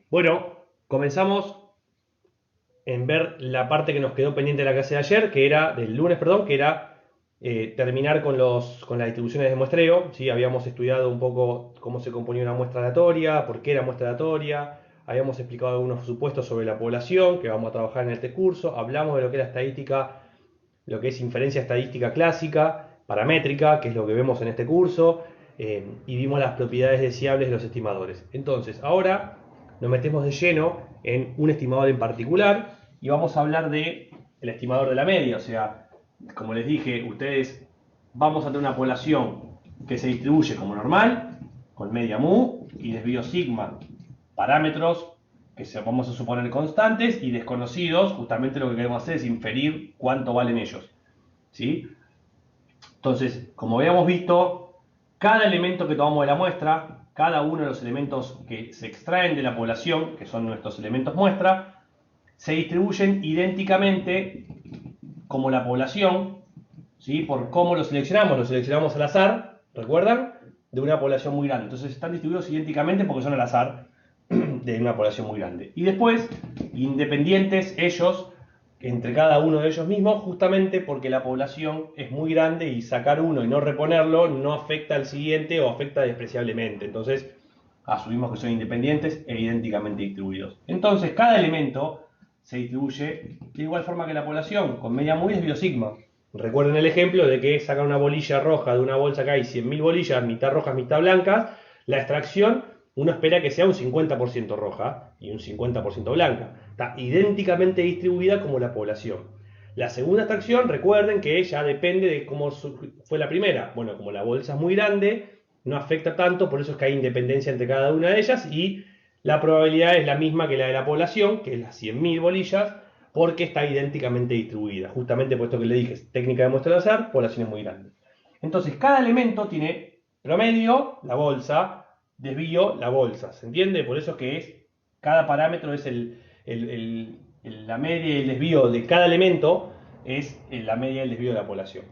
Bueno, comenzamos en ver la parte que nos quedó pendiente de la clase de ayer, que era, del lunes, perdón, que era terminar con las distribuciones de muestreo. ¿Sí? Habíamos estudiado un poco cómo se componía una muestra aleatoria, por qué era muestra aleatoria, habíamos explicado algunos supuestos sobre la población, que vamos a trabajar en este curso, hablamos de lo que era estadística, lo que es inferencia estadística clásica, paramétrica, que es lo que vemos en este curso, y vimos las propiedades deseables de los estimadores. Entonces, ahora nos metemos de lleno en un estimador en particular y vamos a hablar de el estimador de la media. O sea, como les dije, ustedes vamos a tener una población que se distribuye como normal, con media mu y desvío sigma, parámetros que vamos a suponer constantes y desconocidos. Justamente lo que queremos hacer es inferir cuánto valen ellos, ¿sí? Entonces, como habíamos visto, cada elemento que tomamos de la muestra, cada uno de los elementos que se extraen de la población, que son nuestros elementos muestra, se distribuyen idénticamente como la población, ¿sí? Por cómo los seleccionamos al azar, ¿recuerdan? De una población muy grande. Entonces están distribuidos idénticamente porque son al azar de una población muy grande. Y después, independientes ellos, entre cada uno de ellos mismos, justamente porque la población es muy grande y sacar uno y no reponerlo no afecta al siguiente o afecta despreciablemente. Entonces, asumimos que son independientes e idénticamente distribuidos. Entonces, cada elemento se distribuye de igual forma que la población, con media muy desvío sigma. Recuerden el ejemplo de que sacan una bolilla roja de una bolsa que hay 100.000 bolillas, mitad rojas, mitad blancas. La extracción uno espera que sea un 50% roja y un 50% blanca. Está idénticamente distribuida como la población. La segunda extracción, recuerden que ya depende de cómo fue la primera. Bueno, como la bolsa es muy grande, no afecta tanto, por eso es que hay independencia entre cada una de ellas y la probabilidad es la misma que la de la población, que es las 100.000 bolillas, porque está idénticamente distribuida. Justamente por esto que le dije, técnica de muestra al azar, poblaciones muy grandes. Entonces, cada elemento tiene promedio, la bolsa, desvío, la bolsa. ¿Se entiende? Por eso que es, cada parámetro es la media y el desvío de cada elemento, es la media y el desvío de la población.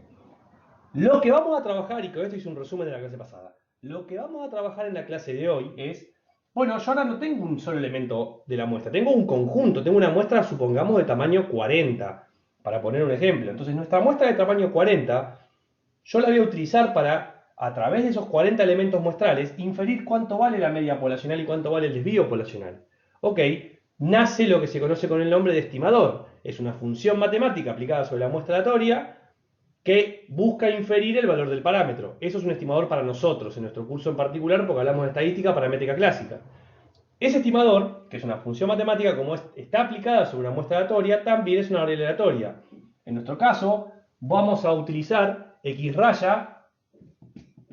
Lo que vamos a trabajar, y con esto hice un resumen de la clase pasada, lo que vamos a trabajar en la clase de hoy es, bueno, yo ahora no tengo un solo elemento de la muestra, tengo un conjunto, tengo una muestra, supongamos, de tamaño 40, para poner un ejemplo. Entonces, nuestra muestra de tamaño 40, yo la voy a utilizar para, a través de esos 40 elementos muestrales, inferir cuánto vale la media poblacional y cuánto vale el desvío poblacional. Ok, nace lo que se conoce con el nombre de estimador. Es una función matemática aplicada sobre la muestra aleatoria que busca inferir el valor del parámetro. Eso es un estimador para nosotros, en nuestro curso en particular, porque hablamos de estadística paramétrica clásica. Ese estimador, que es una función matemática, como está aplicada sobre una muestra aleatoria, también es una variable aleatoria. En nuestro caso, vamos a utilizar x raya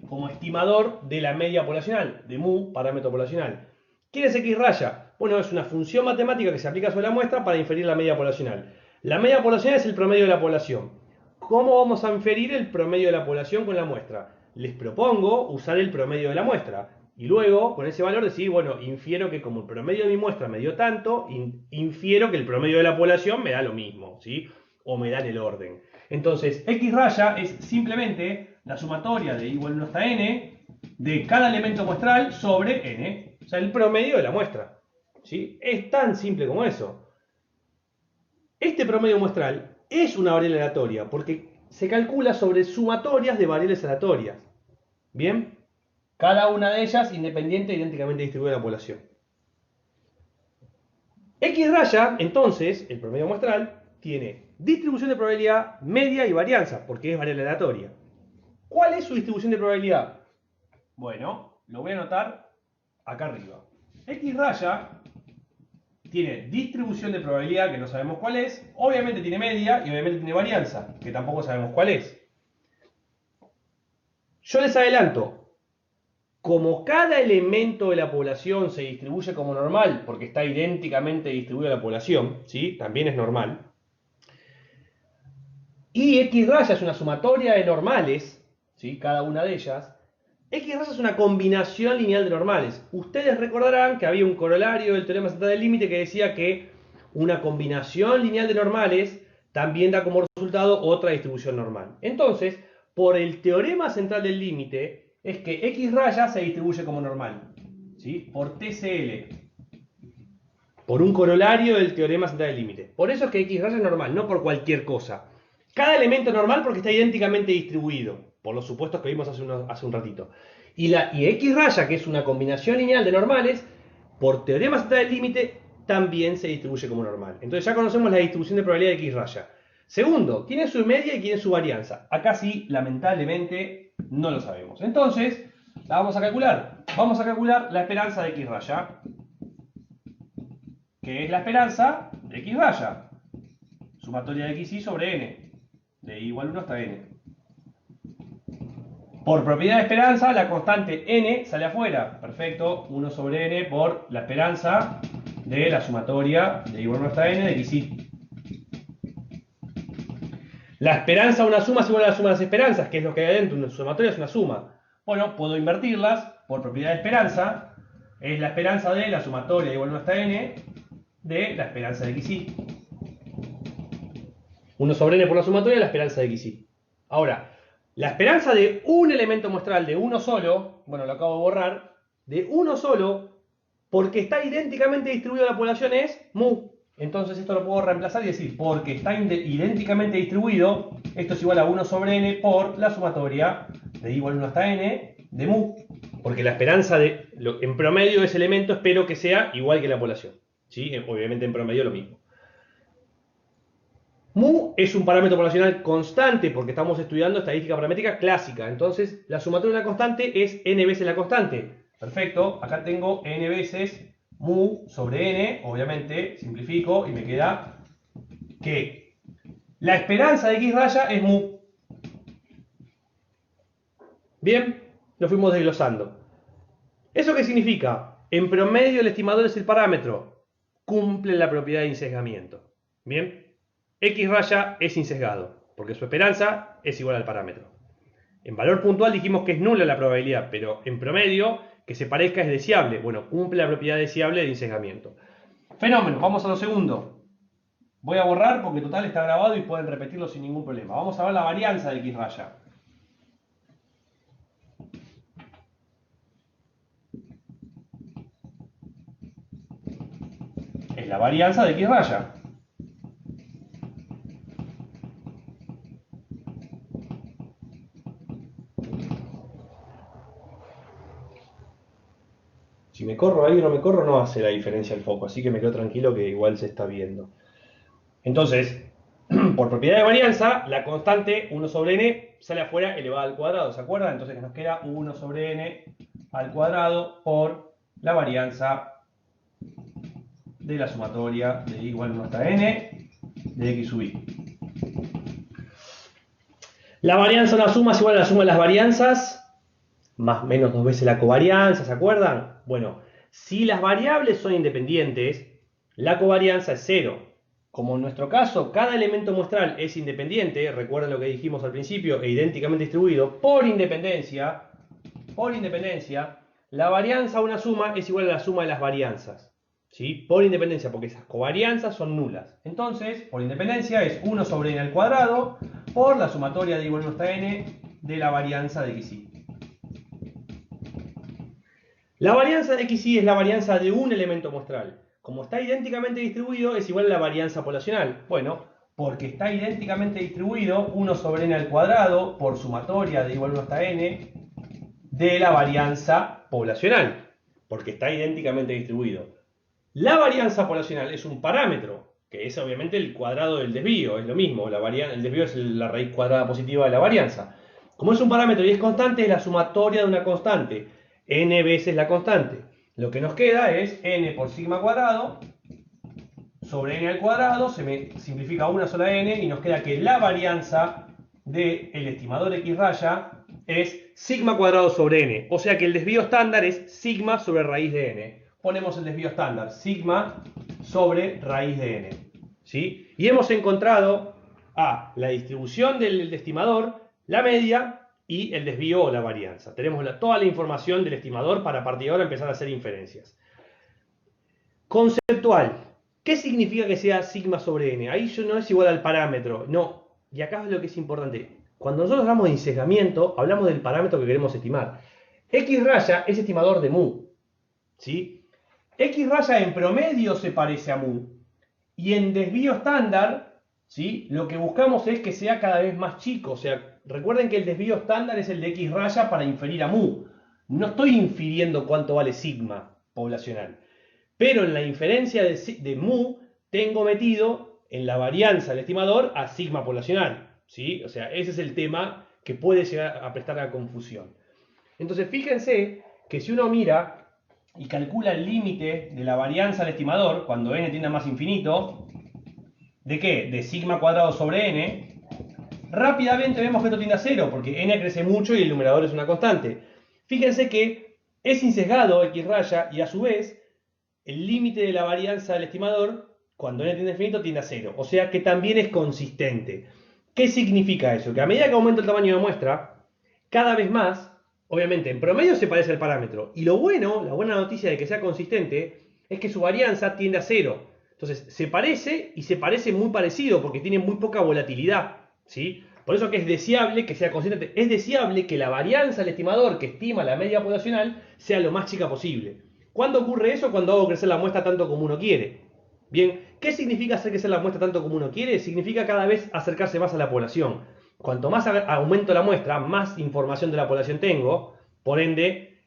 como estimador de la media poblacional, de mu, parámetro poblacional. ¿Quién es x raya? Bueno, es una función matemática que se aplica sobre la muestra para inferir la media poblacional. La media poblacional es el promedio de la población. ¿Cómo vamos a inferir el promedio de la población con la muestra? Les propongo usar el promedio de la muestra. Y luego, con ese valor, decir, bueno, infiero que como el promedio de mi muestra me dio tanto, infiero que el promedio de la población me da lo mismo, ¿sí? O me da en el orden. Entonces, x raya es simplemente la sumatoria de igual 1 hasta n de cada elemento muestral sobre n. O sea, el promedio de la muestra. ¿Sí? Es tan simple como eso. Este promedio muestral es una variable aleatoria porque se calcula sobre sumatorias de variables aleatorias. ¿Bien? Cada una de ellas independiente e idénticamente distribuida en la población. X raya, entonces, el promedio muestral, tiene distribución de probabilidad, media y varianza, porque es variable aleatoria. ¿Cuál es su distribución de probabilidad? Bueno, lo voy a anotar acá arriba. X raya tiene distribución de probabilidad, que no sabemos cuál es, obviamente tiene media y obviamente tiene varianza, que tampoco sabemos cuál es. Yo les adelanto, como cada elemento de la población se distribuye como normal, porque está idénticamente distribuida la población, ¿sí? También es normal, y X raya es una sumatoria de normales, ¿sí? Cada una de ellas, X raya es una combinación lineal de normales. Ustedes recordarán que había un corolario del teorema central del límite que decía que una combinación lineal de normales también da como resultado otra distribución normal. Entonces, por el teorema central del límite, es que X raya se distribuye como normal, ¿sí? Por TCL. por un corolario del teorema central del límite. Por eso es que X raya es normal, no por cualquier cosa. Cada elemento es normal porque está idénticamente distribuido, por los supuestos que vimos hace un ratito. Y X raya, que es una combinación lineal de normales, por teorema central del límite, también se distribuye como normal. Entonces ya conocemos la distribución de probabilidad de X raya. Segundo, ¿quién es su media y quién es su varianza? Acá sí, lamentablemente, no lo sabemos. Entonces, la vamos a calcular. Vamos a calcular la esperanza de X raya, que es la esperanza de X raya. Sumatoria de XY sobre N. De I igual 1 hasta N. Por propiedad de esperanza, la constante N sale afuera. Perfecto. 1 sobre N por la esperanza de la sumatoria de I igual 1 hasta N de XY. La esperanza de una suma es igual a la suma de las esperanzas, que es lo que hay adentro. Una sumatoria es una suma. Bueno, puedo invertirlas. Por propiedad de esperanza, es la esperanza de la sumatoria de igual 1 hasta N de la esperanza de XY. 1 sobre N por la sumatoria, la esperanza de XY. Ahora, la esperanza de un elemento muestral de uno solo, bueno, lo acabo de borrar, de uno solo, porque está idénticamente distribuida la población, es mu. Entonces esto lo puedo reemplazar y decir, porque está idénticamente distribuido, esto es igual a 1 sobre N por la sumatoria de I igual 1 hasta N de mu. Porque la esperanza en promedio de ese elemento espero que sea igual que la población. ¿Sí? Obviamente en promedio lo mismo. Mu es un parámetro poblacional constante porque estamos estudiando estadística paramétrica clásica. Entonces, la sumatoria de una constante es n veces la constante. Perfecto, acá tengo n veces mu sobre n, obviamente, simplifico y me queda que la esperanza de X raya es mu. Bien, lo fuimos desglosando. ¿Eso qué significa? En promedio el estimador es el parámetro. Cumple la propiedad de insesgamiento. Bien. X raya es insesgado, porque su esperanza es igual al parámetro. En valor puntual dijimos que es nula la probabilidad, pero en promedio, que se parezca es deseable. Bueno, cumple la propiedad deseable de insesgamiento. Fenómeno, vamos a lo segundo. Voy a borrar porque total está grabado y pueden repetirlo sin ningún problema. Vamos a ver la varianza de X raya. Es la varianza de X raya. Si me corro ahí o no me corro, no hace la diferencia el foco, así que me quedo tranquilo que igual se está viendo. Entonces, por propiedad de varianza, la constante 1 sobre n sale afuera elevada al cuadrado, ¿se acuerdan? Entonces nos queda 1 sobre n al cuadrado por la varianza de la sumatoria de i igual 1 hasta n de x sub i. La varianza de una suma es igual a la suma de las varianzas más o menos 2 veces la covarianza, ¿se acuerdan? Bueno, si las variables son independientes, la covarianza es 0. Como en nuestro caso, cada elemento muestral es independiente, recuerden lo que dijimos al principio, e idénticamente distribuido, por independencia, la varianza a una suma es igual a la suma de las varianzas. ¿Sí? Por independencia, porque esas covarianzas son nulas. Entonces, por independencia es 1 sobre n al cuadrado por la sumatoria de i igual 1 hasta n de la varianza de xy. La varianza de XY es la varianza de un elemento muestral. Como está idénticamente distribuido, es igual a la varianza poblacional. Bueno, porque está idénticamente distribuido, 1 sobre n al cuadrado por sumatoria de igual 1 hasta n de la varianza poblacional. Porque está idénticamente distribuido. La varianza poblacional es un parámetro, que es obviamente el cuadrado del desvío. Es lo mismo, el desvío es la raíz cuadrada positiva de la varianza. Como es un parámetro y es constante, es la sumatoria de una constante. N veces la constante. Lo que nos queda es n por sigma cuadrado sobre n al cuadrado, se me simplifica una sola n y nos queda que la varianza del estimador x raya es sigma cuadrado sobre n. O sea que el desvío estándar es sigma sobre raíz de n. Ponemos el desvío estándar, sigma sobre raíz de n. ¿Sí? Y hemos encontrado la distribución del estimador, la media y el desvío o la varianza. Tenemos toda la información del estimador para a partir de ahora empezar a hacer inferencias. Conceptual. ¿Qué significa que sea sigma sobre n? Ahí no es igual al parámetro. No. Y acá es lo que es importante. Cuando nosotros hablamos de insesgamiento, hablamos del parámetro que queremos estimar. X raya es estimador de mu. ¿Sí? X raya en promedio se parece a mu. Y en desvío estándar, ¿sí? Lo que buscamos es que sea cada vez más chico. O sea, recuerden que el desvío estándar es el de X raya para inferir a mu. No estoy infiriendo cuánto vale sigma poblacional. Pero en la inferencia de mu tengo metido en la varianza del estimador a sigma poblacional. ¿Sí? O sea, ese es el tema que puede llegar a prestar a confusión. Entonces, fíjense que si uno mira y calcula el límite de la varianza del estimador, cuando n tiende a más infinito, ¿de qué? De sigma cuadrado sobre n, rápidamente vemos que esto tiende a cero, porque n crece mucho y el numerador es una constante. Fíjense que es insesgado x raya y a su vez el límite de la varianza del estimador, cuando n tiende a infinito, tiende a cero. O sea que también es consistente. ¿Qué significa eso? Que a medida que aumenta el tamaño de muestra, cada vez más, obviamente en promedio se parece al parámetro. Y lo bueno, la buena noticia de que sea consistente, es que su varianza tiende a cero. Entonces se parece y se parece muy parecido porque tiene muy poca volatilidad. ¿Sí? Por eso que es deseable que sea consistente. Es deseable que la varianza del estimador que estima la media poblacional sea lo más chica posible. ¿Cuándo ocurre eso? Cuando hago crecer la muestra tanto como uno quiere. Bien, ¿qué significa hacer crecer la muestra tanto como uno quiere? Significa cada vez acercarse más a la población. Cuanto más aumento la muestra, más información de la población tengo. Por ende,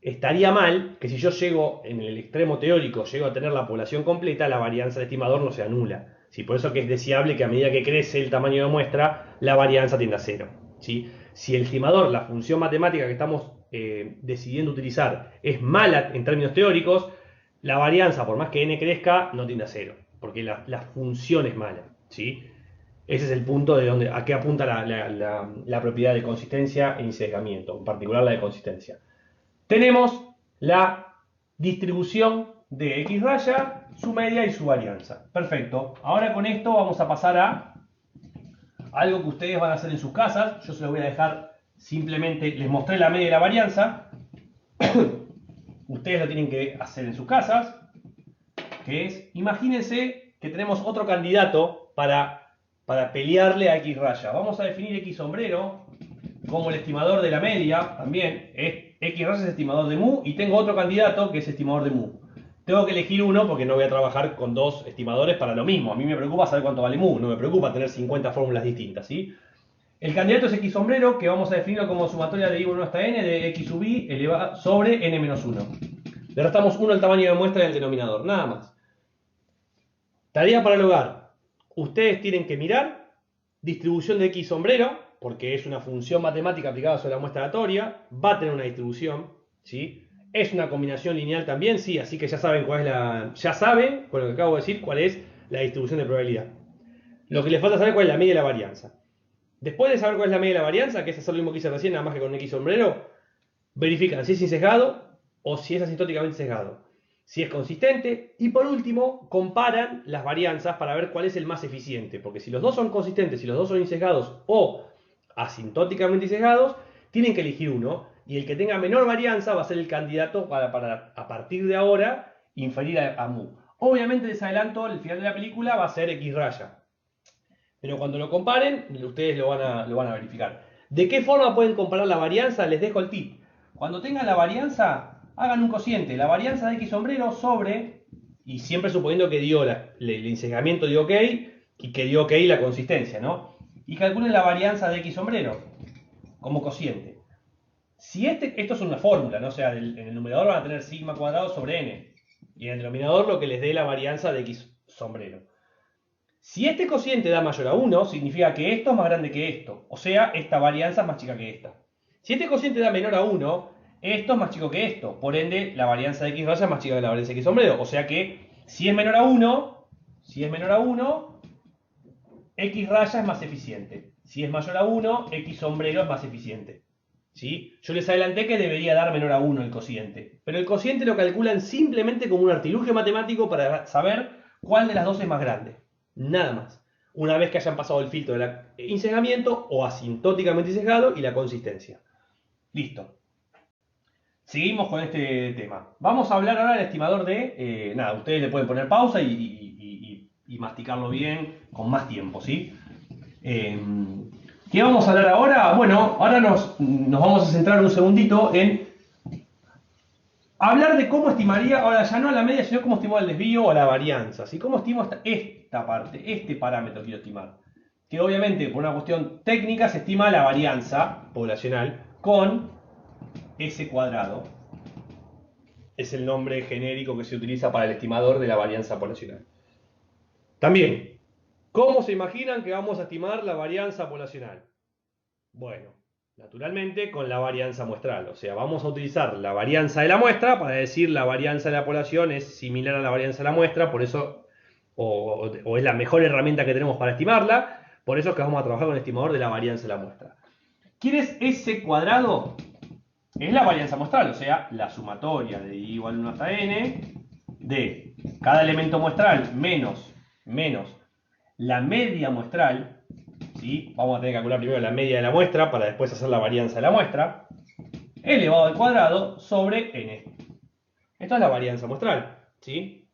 estaría mal que si yo llego en el extremo teórico, llego a tener la población completa, la varianza del estimador no se anula. ¿Sí? Por eso que es deseable que a medida que crece el tamaño de muestra, la varianza tienda a cero. ¿Sí? Si el estimador, la función matemática que estamos decidiendo utilizar, es mala en términos teóricos, la varianza, por más que n crezca, no tiende a cero, porque la función es mala. ¿Sí? Ese es el punto de donde, a qué apunta la propiedad de consistencia e insesgamiento, en particular la de consistencia. Tenemos la distribución de X raya, su media y su varianza. Perfecto. Ahora con esto vamos a pasar a algo que ustedes van a hacer en sus casas. Yo se lo voy a dejar simplemente, les mostré la media y la varianza. Ustedes lo tienen que hacer en sus casas, que es, imagínense que tenemos otro candidato para pelearle a X raya. Vamos a definir X sombrero como el estimador de la media, también. X raya es estimador de mu, y tengo otro candidato que es estimador de mu. Tengo que elegir uno porque no voy a trabajar con dos estimadores para lo mismo. A mí me preocupa saber cuánto vale mu, no me preocupa tener 50 fórmulas distintas, ¿sí? El candidato es X sombrero, que vamos a definirlo como sumatoria de I1 hasta n de X sub I elevado sobre n menos 1. Le restamos 1 al tamaño de muestra del denominador, nada más. Tarea para el hogar. Ustedes tienen que mirar distribución de X sombrero, porque es una función matemática aplicada sobre la muestra aleatoria, va a tener una distribución, ¿sí? Es una combinación lineal también, sí, así que ya saben cuál es ya saben, con lo que acabo de decir, cuál es la distribución de probabilidad. Lo que les falta saber cuál es la media y la varianza. Después de saber cuál es la media y la varianza, que es hacer lo mismo que hice recién, nada más que con X sombrero, verifican si es insesgado o si es asintóticamente sesgado, si es consistente, y por último comparan las varianzas para ver cuál es el más eficiente, porque si los dos son consistentes, si los dos son insesgados o asintóticamente sesgados, tienen que elegir uno, y el que tenga menor varianza va a ser el candidato para a partir de ahora inferir a mu. Obviamente les adelanto, el final de la película va a ser X raya, pero cuando lo comparen, ustedes lo van a verificar. ¿De qué forma pueden comparar la varianza? Les dejo el tip. Cuando tengan la varianza, hagan un cociente. La varianza de X sombrero sobre, y siempre suponiendo que dio el insesgamiento dio ok, y que dio ok la consistencia, ¿no? Y calculen la varianza de X sombrero como cociente. Si esto es una fórmula, ¿no? O sea, en el numerador van a tener sigma cuadrado sobre n, y en el denominador lo que les dé la varianza de X sombrero. Si este cociente da mayor a 1, significa que esto es más grande que esto. O sea, esta varianza es más chica que esta. Si este cociente da menor a 1, esto es más chico que esto. Por ende, la varianza de X raya es más chica que la varianza de X sombrero. O sea que, si es menor a 1, X raya es más eficiente. Si es mayor a 1, X sombrero es más eficiente. ¿Sí? Yo les adelanté que debería dar menor a 1 el cociente. Pero el cociente lo calculan simplemente como un artilugio matemático para saber cuál de las dos es más grande. Nada más. Una vez que hayan pasado el filtro del insesgamiento o asintóticamente sesgado y la consistencia. Listo. Seguimos con este tema. Vamos a hablar ahora del estimador de... nada, ustedes le pueden poner pausa y masticarlo bien con más tiempo, ¿sí? ¿Qué vamos a hablar ahora? Bueno, ahora nos vamos a centrar un segundito en hablar de cómo estimaría, ahora ya no la media, sino cómo estimo el desvío o la varianza. ¿Sí? ¿Cómo estimo esta parte, este parámetro que quiero estimar? Que obviamente por una cuestión técnica se estima la varianza poblacional con S cuadrado. Es el nombre genérico que se utiliza para el estimador de la varianza poblacional. También, ¿cómo se imaginan que vamos a estimar la varianza poblacional? Bueno, naturalmente con la varianza muestral. O sea, vamos a utilizar la varianza de la muestra para decir la varianza de la población es similar a la varianza de la muestra, por eso, o es la mejor herramienta que tenemos para estimarla, por eso es que vamos a trabajar con el estimador de la varianza de la muestra. ¿Quién es S cuadrado? Es la varianza muestral, o sea, la sumatoria de I igual 1 hasta N de cada elemento muestral menos la media muestral, ¿sí? Vamos a tener que calcular primero la media de la muestra para después hacer la varianza de la muestra, elevado al cuadrado sobre N. Esto es la varianza muestral, ¿sí?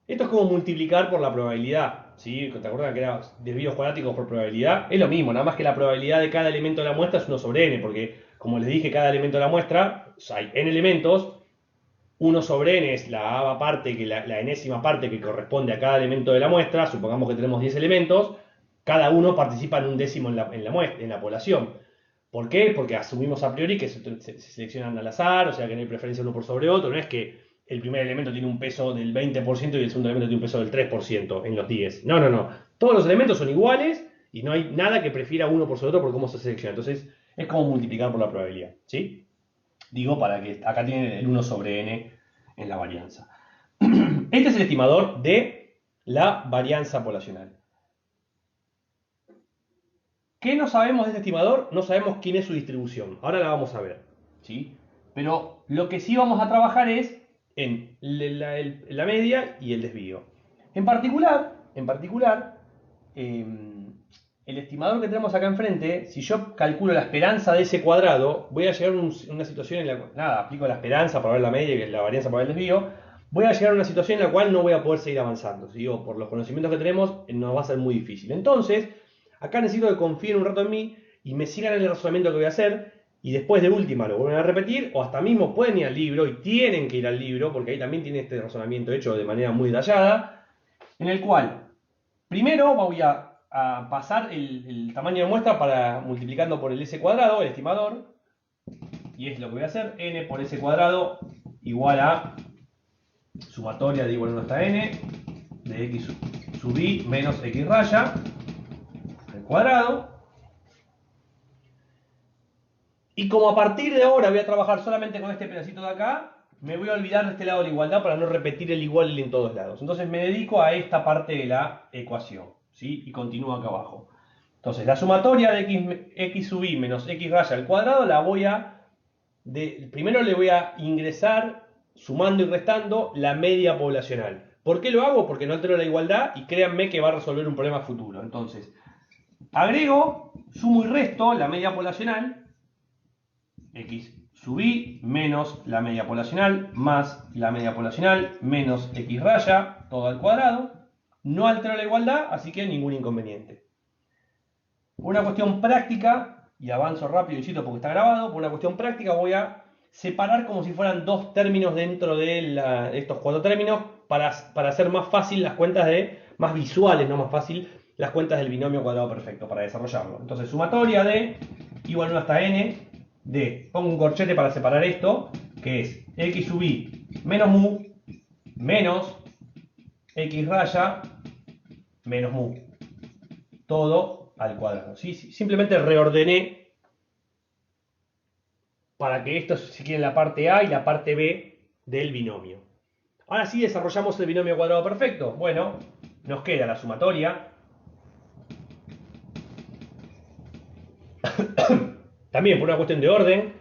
Esto es como multiplicar por la probabilidad, ¿sí? ¿Te acuerdas que era desvíos cuadráticos por probabilidad? Es lo mismo, nada más que la probabilidad de cada elemento de la muestra es 1 sobre n, porque como les dije, cada elemento de la muestra, o sea, hay n elementos, 1 sobre n es la parte, la enésima parte que corresponde a cada elemento de la muestra, supongamos que tenemos 10 elementos, cada uno participa en un décimo en la población. ¿Por qué? Porque asumimos a priori que se seleccionan al azar, o sea que no hay preferencia uno por sobre otro, no es que el primer elemento tiene un peso del 20% y el segundo elemento tiene un peso del 3% en los 10. No, no, no. Todos los elementos son iguales y no hay nada que prefiera uno por sobre otro por cómo se selecciona. Entonces es como multiplicar por la probabilidad, ¿sí? Digo para que acá tienen el 1 sobre n en la varianza. Este es el estimador de la varianza poblacional. ¿Qué no sabemos de este estimador? No sabemos quién es su distribución. Ahora la vamos a ver, ¿sí? Pero lo que sí vamos a trabajar es en la media y el desvío. En particular, el estimador que tenemos acá enfrente, si yo calculo la esperanza de ese cuadrado, voy a llegar a una situación en la cual, nada, aplico la esperanza para ver la media y la varianza para el desvío, voy a llegar a una situación en la cual no voy a poder seguir avanzando, ¿sí? O por los conocimientos que tenemos, nos va a ser muy difícil. Entonces, acá necesito que confíen un rato en mí y me sigan en el razonamiento que voy a hacer y después de última lo vuelven a repetir o hasta mismo pueden ir al libro y tienen que ir al libro porque ahí también tiene este razonamiento hecho de manera muy detallada en el cual primero voy a pasar el tamaño de muestra para multiplicando por el s cuadrado, el estimador, y es lo que voy a hacer, n por s cuadrado igual a sumatoria de igual 1 hasta n de x sub i menos x raya al cuadrado. Y como a partir de ahora voy a trabajar solamente con este pedacito de acá, me voy a olvidar de este lado de la igualdad para no repetir el igual en todos lados. Entonces me dedico a esta parte de la ecuación, ¿sí? Y continúo acá abajo. Entonces la sumatoria de x sub i menos x raya al cuadrado la voy a... primero le voy a ingresar, sumando y restando, la media poblacional. ¿Por qué lo hago? Porque no altero la igualdad y créanme que va a resolver un problema futuro. Entonces, agrego, sumo y resto la media poblacional, x sub i menos la media poblacional más la media poblacional menos x raya, todo al cuadrado. No altero la igualdad, así que ningún inconveniente. Por una cuestión práctica, y avanzo rápido, insisto, porque está grabado, por una cuestión práctica voy a separar como si fueran dos términos dentro de estos cuatro términos para hacer más fácil las cuentas más visuales, no más fácil, las cuentas del binomio cuadrado perfecto, para desarrollarlo. Entonces, sumatoria de igual 1 hasta n pongo un corchete para separar esto, que es x sub i menos mu menos x raya menos mu. Todo al cuadrado. ¿Sí? Simplemente reordené para que esto se quede en la parte A y la parte B del binomio. Ahora sí desarrollamos el binomio cuadrado perfecto. Bueno, nos queda la sumatoria. También por una cuestión de orden,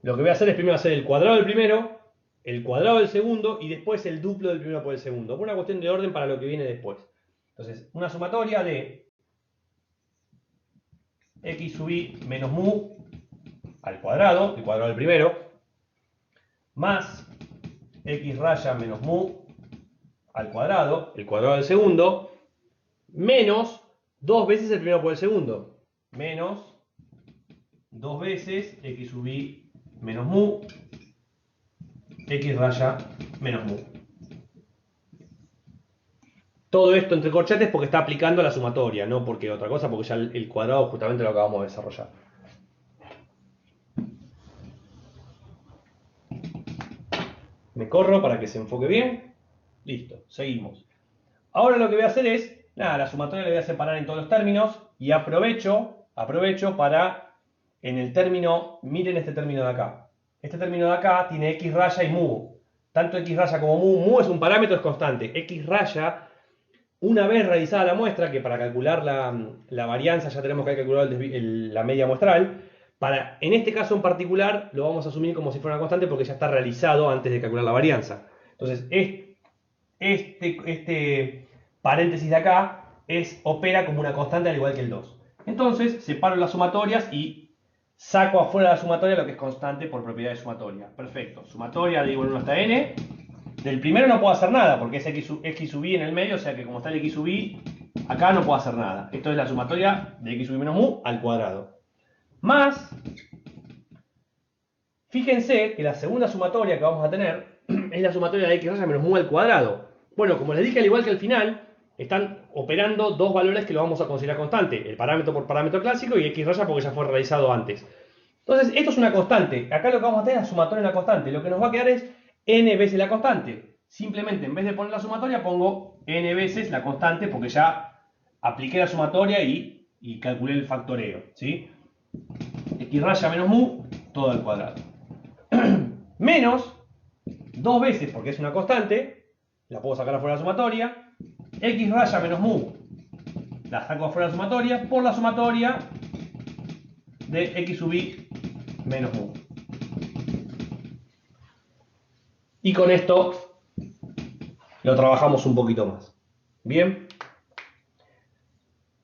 lo que voy a hacer es primero hacer el cuadrado del primero, el cuadrado del segundo y después el duplo del primero por el segundo. Por una cuestión de orden para lo que viene después. Entonces, una sumatoria de x sub i menos mu al cuadrado, el cuadrado del primero, más x raya menos mu al cuadrado, el cuadrado del segundo, menos 2 veces el primero por el segundo, menos 2 veces x sub i menos mu x raya menos mu. Todo esto entre corchetes porque está aplicando la sumatoria, no porque otra cosa, porque ya el cuadrado justamente lo acabamos de desarrollar. Me corro para que se enfoque bien. Listo, seguimos. Ahora lo que voy a hacer es, nada, la sumatoria la voy a separar en todos los términos y aprovecho para, en el término, miren este término de acá. Este término de acá tiene x raya y mu. Tanto x raya como mu es un parámetro, es constante. X raya, una vez realizada la muestra, que para calcular la varianza ya tenemos que calcular la media muestral, en este caso en particular lo vamos a asumir como si fuera una constante porque ya está realizado antes de calcular la varianza. Entonces, este paréntesis de acá opera como una constante al igual que el 2. Entonces, separo las sumatorias y saco afuera de la sumatoria lo que es constante por propiedad de sumatoria. Perfecto. Sumatoria de igual 1 hasta n. Del primero no puedo hacer nada porque es x sub i en el medio, o sea que como está el x sub i, acá no puedo hacer nada. Esto es la sumatoria de x sub i menos mu al cuadrado. Más, fíjense que la segunda sumatoria que vamos a tener es la sumatoria de x raya menos mu al cuadrado. Bueno, como les dije, al igual que al final, están operando dos valores que lo vamos a considerar constante. El parámetro por parámetro clásico y x raya porque ya fue realizado antes. Entonces, esto es una constante. Acá lo que vamos a tener es la sumatoria de una constante. Lo que nos va a quedar es n veces la constante. Simplemente, en vez de poner la sumatoria, pongo n veces la constante porque ya apliqué la sumatoria y calculé el factoreo, ¿sí? X raya menos mu, todo al cuadrado. Menos, dos veces porque es una constante, la puedo sacar afuera de la sumatoria. X raya menos mu, la saco afuera de la sumatoria, por la sumatoria de x sub i menos mu. Y con esto lo trabajamos un poquito más. Bien.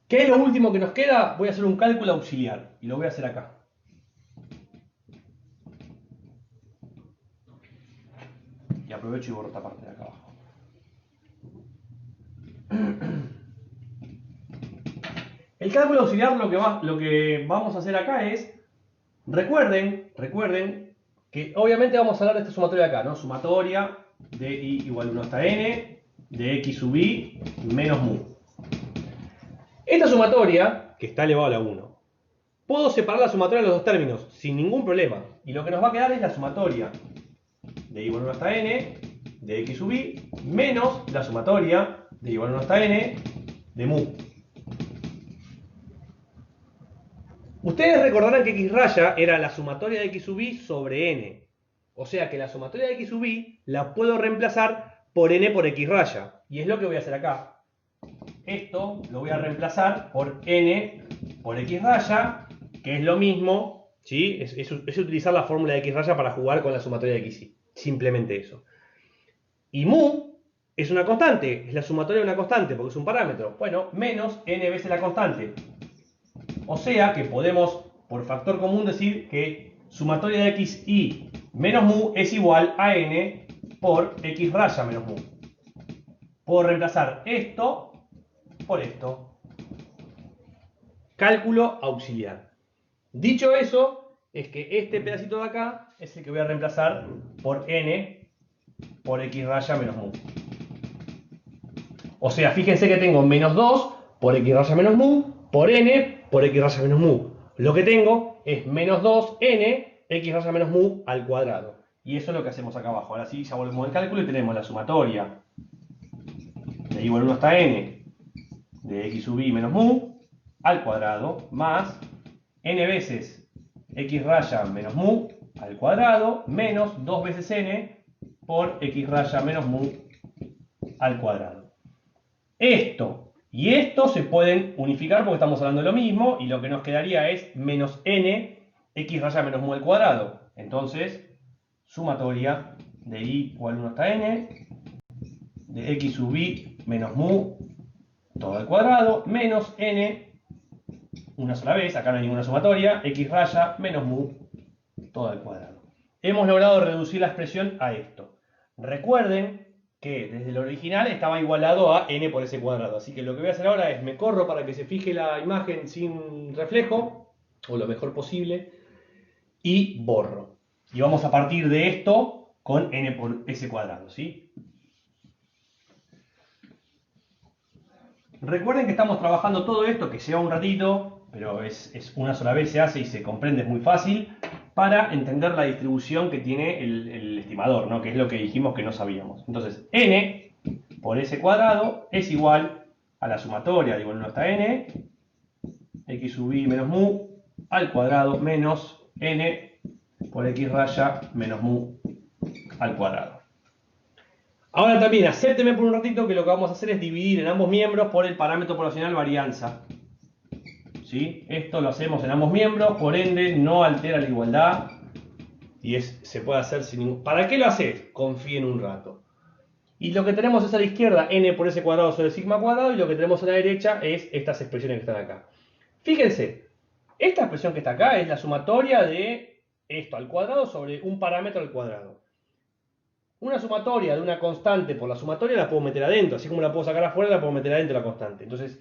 ¿Qué es lo último que nos queda? Voy a hacer un cálculo auxiliar y lo voy a hacer acá. Y aprovecho y borro esta parte de acá abajo. El cálculo auxiliar lo que vamos a hacer acá es, recuerden que obviamente vamos a hablar de esta sumatoria de acá, ¿no? Sumatoria de i igual 1 hasta n de x sub i menos mu. Esta sumatoria, que está elevado a la 1, puedo separar la sumatoria de los dos términos sin ningún problema. Y lo que nos va a quedar es la sumatoria de i igual 1 hasta n de x sub i menos la sumatoria de i igual 1 hasta n de mu. Ustedes recordarán que x raya era la sumatoria de x sub i sobre n. O sea que la sumatoria de x sub i la puedo reemplazar por n por x raya. Y es lo que voy a hacer acá. Esto lo voy a reemplazar por n por x raya, que es lo mismo, ¿sí? Es utilizar la fórmula de x raya para jugar con la sumatoria de x y. Simplemente eso. Y mu es una constante, es la sumatoria de una constante, porque es un parámetro. Bueno, menos n veces la constante. O sea que podemos, por factor común, decir que sumatoria de x y menos mu es igual a n por x raya menos mu. Puedo reemplazar esto por esto. Cálculo auxiliar. Dicho eso, es que este pedacito de acá es el que voy a reemplazar por n por x raya menos mu. O sea, fíjense que tengo menos 2 por x raya menos mu por n por x raya menos mu. Lo que tengo es menos 2n x raya menos mu al cuadrado. Y eso es lo que hacemos acá abajo. Ahora sí, ya volvemos al cálculo y tenemos la sumatoria de i igual 1 hasta n de x sub i menos mu al cuadrado más n veces x raya menos mu al cuadrado menos 2 veces n por x raya menos mu al cuadrado. Esto y esto se pueden unificar porque estamos hablando de lo mismo y lo que nos quedaría es menos n x raya menos mu al cuadrado. Entonces, sumatoria de i igual 1 hasta n de x sub i menos mu todo al cuadrado menos n una sola vez, acá no hay ninguna sumatoria, x raya menos mu todo al cuadrado. Hemos logrado reducir la expresión a esto. Recuerden que desde el original estaba igualado a n por ese cuadrado. Así que lo que voy a hacer ahora es me corro para que se fije la imagen sin reflejo, o lo mejor posible, y borro. Y vamos a partir de esto con n por s cuadrado, ¿sí? Recuerden que estamos trabajando todo esto, que lleva un ratito, pero es una sola vez se hace y se comprende, es muy fácil, para entender la distribución que tiene el estimador, ¿no? Que es lo que dijimos que no sabíamos. Entonces, n por s cuadrado es igual a la sumatoria de igual 1 hasta n, x sub i menos mu al cuadrado menos n por x raya menos mu al cuadrado. Ahora también, acépteme por un ratito que lo que vamos a hacer es dividir en ambos miembros por el parámetro poblacional varianza. ¿Sí? Esto lo hacemos en ambos miembros, por ende no altera la igualdad y se puede hacer sin ningún... ¿Para qué lo haces? Confíen un rato. Y lo que tenemos es a la izquierda n por s cuadrado sobre sigma cuadrado, y lo que tenemos a la derecha es estas expresiones que están acá. Fíjense, esta expresión que está acá es la sumatoria de esto al cuadrado sobre un parámetro al cuadrado. Una sumatoria de una constante por la sumatoria la puedo meter adentro, así como la puedo sacar afuera, la puedo meter adentro la constante. Entonces,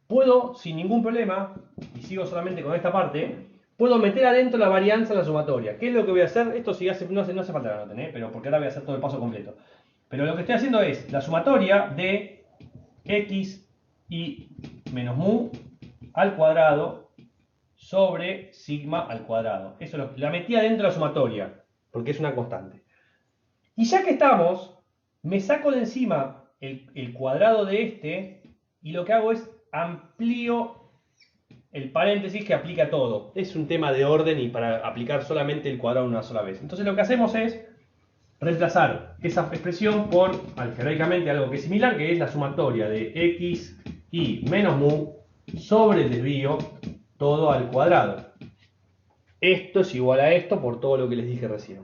puedo, sin ningún problema, y sigo solamente con esta parte, puedo meter adentro la varianza en la sumatoria. ¿Qué es lo que voy a hacer? Esto sí no hace falta que lo anoten, pero porque ahora voy a hacer todo el paso completo. Pero lo que estoy haciendo es la sumatoria de x y menos mu al cuadrado sobre sigma al cuadrado. Eso la metí adentro de la sumatoria, porque es una constante. Y ya que estamos, me saco de encima el cuadrado de este, y lo que hago es amplío el paréntesis que aplica todo. Es un tema de orden y para aplicar solamente el cuadrado una sola vez. Entonces lo que hacemos es reemplazar esa expresión por algebraicamente algo que es similar, que es la sumatoria de x y menos mu sobre el desvío todo al cuadrado. Esto es igual a esto por todo lo que les dije recién.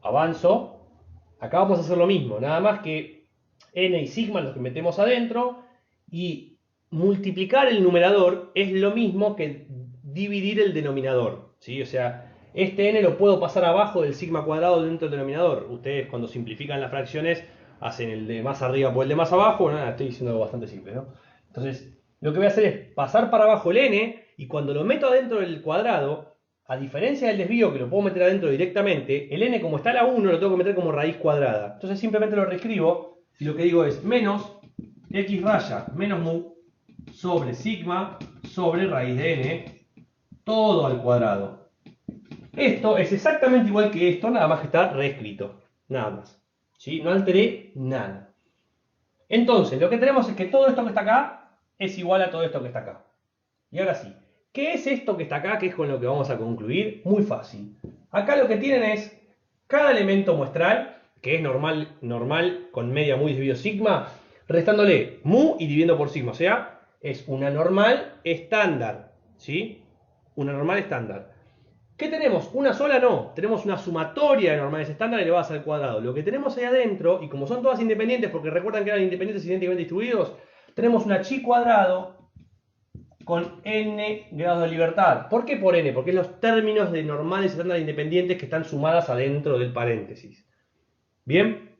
Avanzo. Acá vamos a hacer lo mismo, nada más que n y sigma los que metemos adentro, y multiplicar el numerador es lo mismo que dividir el denominador, ¿sí? O sea, este n lo puedo pasar abajo del sigma cuadrado dentro del denominador. Ustedes cuando simplifican las fracciones hacen el de más arriba por el de más abajo. Nada, estoy diciendo algo bastante simple, ¿no? Entonces, lo que voy a hacer es pasar para abajo el n, y cuando lo meto adentro del cuadrado, a diferencia del desvío que lo puedo meter adentro directamente, el n como está a la 1 lo tengo que meter como raíz cuadrada. Entonces simplemente lo reescribo y lo que digo es menos x raya menos mu sobre sigma sobre raíz de n todo al cuadrado. Esto es exactamente igual que esto, nada más que está reescrito. Nada más. ¿Sí? No alteré nada. Entonces, lo que tenemos es que todo esto que está acá es igual a todo esto que está acá. Y ahora sí. ¿Qué es esto que está acá, que es con lo que vamos a concluir? Muy fácil. Acá lo que tienen es cada elemento muestral, que es normal con media mu dividido sigma, restándole mu y dividiendo por sigma. O sea, es una normal estándar. ¿Sí? Una normal estándar. ¿Qué tenemos? ¿Una sola? No. Tenemos una sumatoria de normales estándar elevadas al cuadrado. Lo que tenemos ahí adentro, y como son todas independientes, porque recuerdan que eran independientes idénticamente distribuidos, tenemos una chi cuadrado con n grados de libertad. ¿Por qué por n? Porque es los términos de normales estándar independientes que están sumadas adentro del paréntesis. ¿Bien?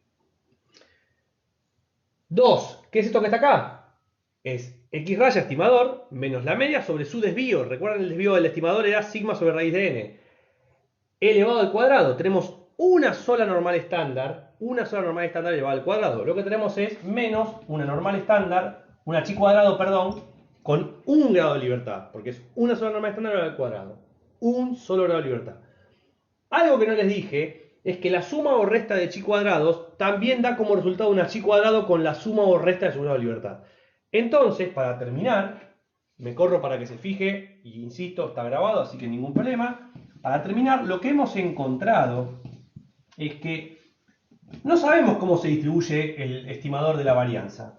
2. ¿Qué es esto que está acá? Es x raya estimador menos la media sobre su desvío. Recuerden, el desvío del estimador era sigma sobre raíz de n elevado al cuadrado. Tenemos una sola normal estándar elevada al cuadrado. Lo que tenemos es menos una normal estándar, una chi cuadrado, perdón, con un grado de libertad, porque es una sola normal estándar elevada al cuadrado. Un solo grado de libertad. Algo que no les dije es que la suma o resta de chi cuadrados también da como resultado una chi cuadrado con la suma o resta de su grado de libertad. Entonces, para terminar, me corro para que se fije, y insisto, está grabado, así que ningún problema. Para terminar, lo que hemos encontrado es que no sabemos cómo se distribuye el estimador de la varianza,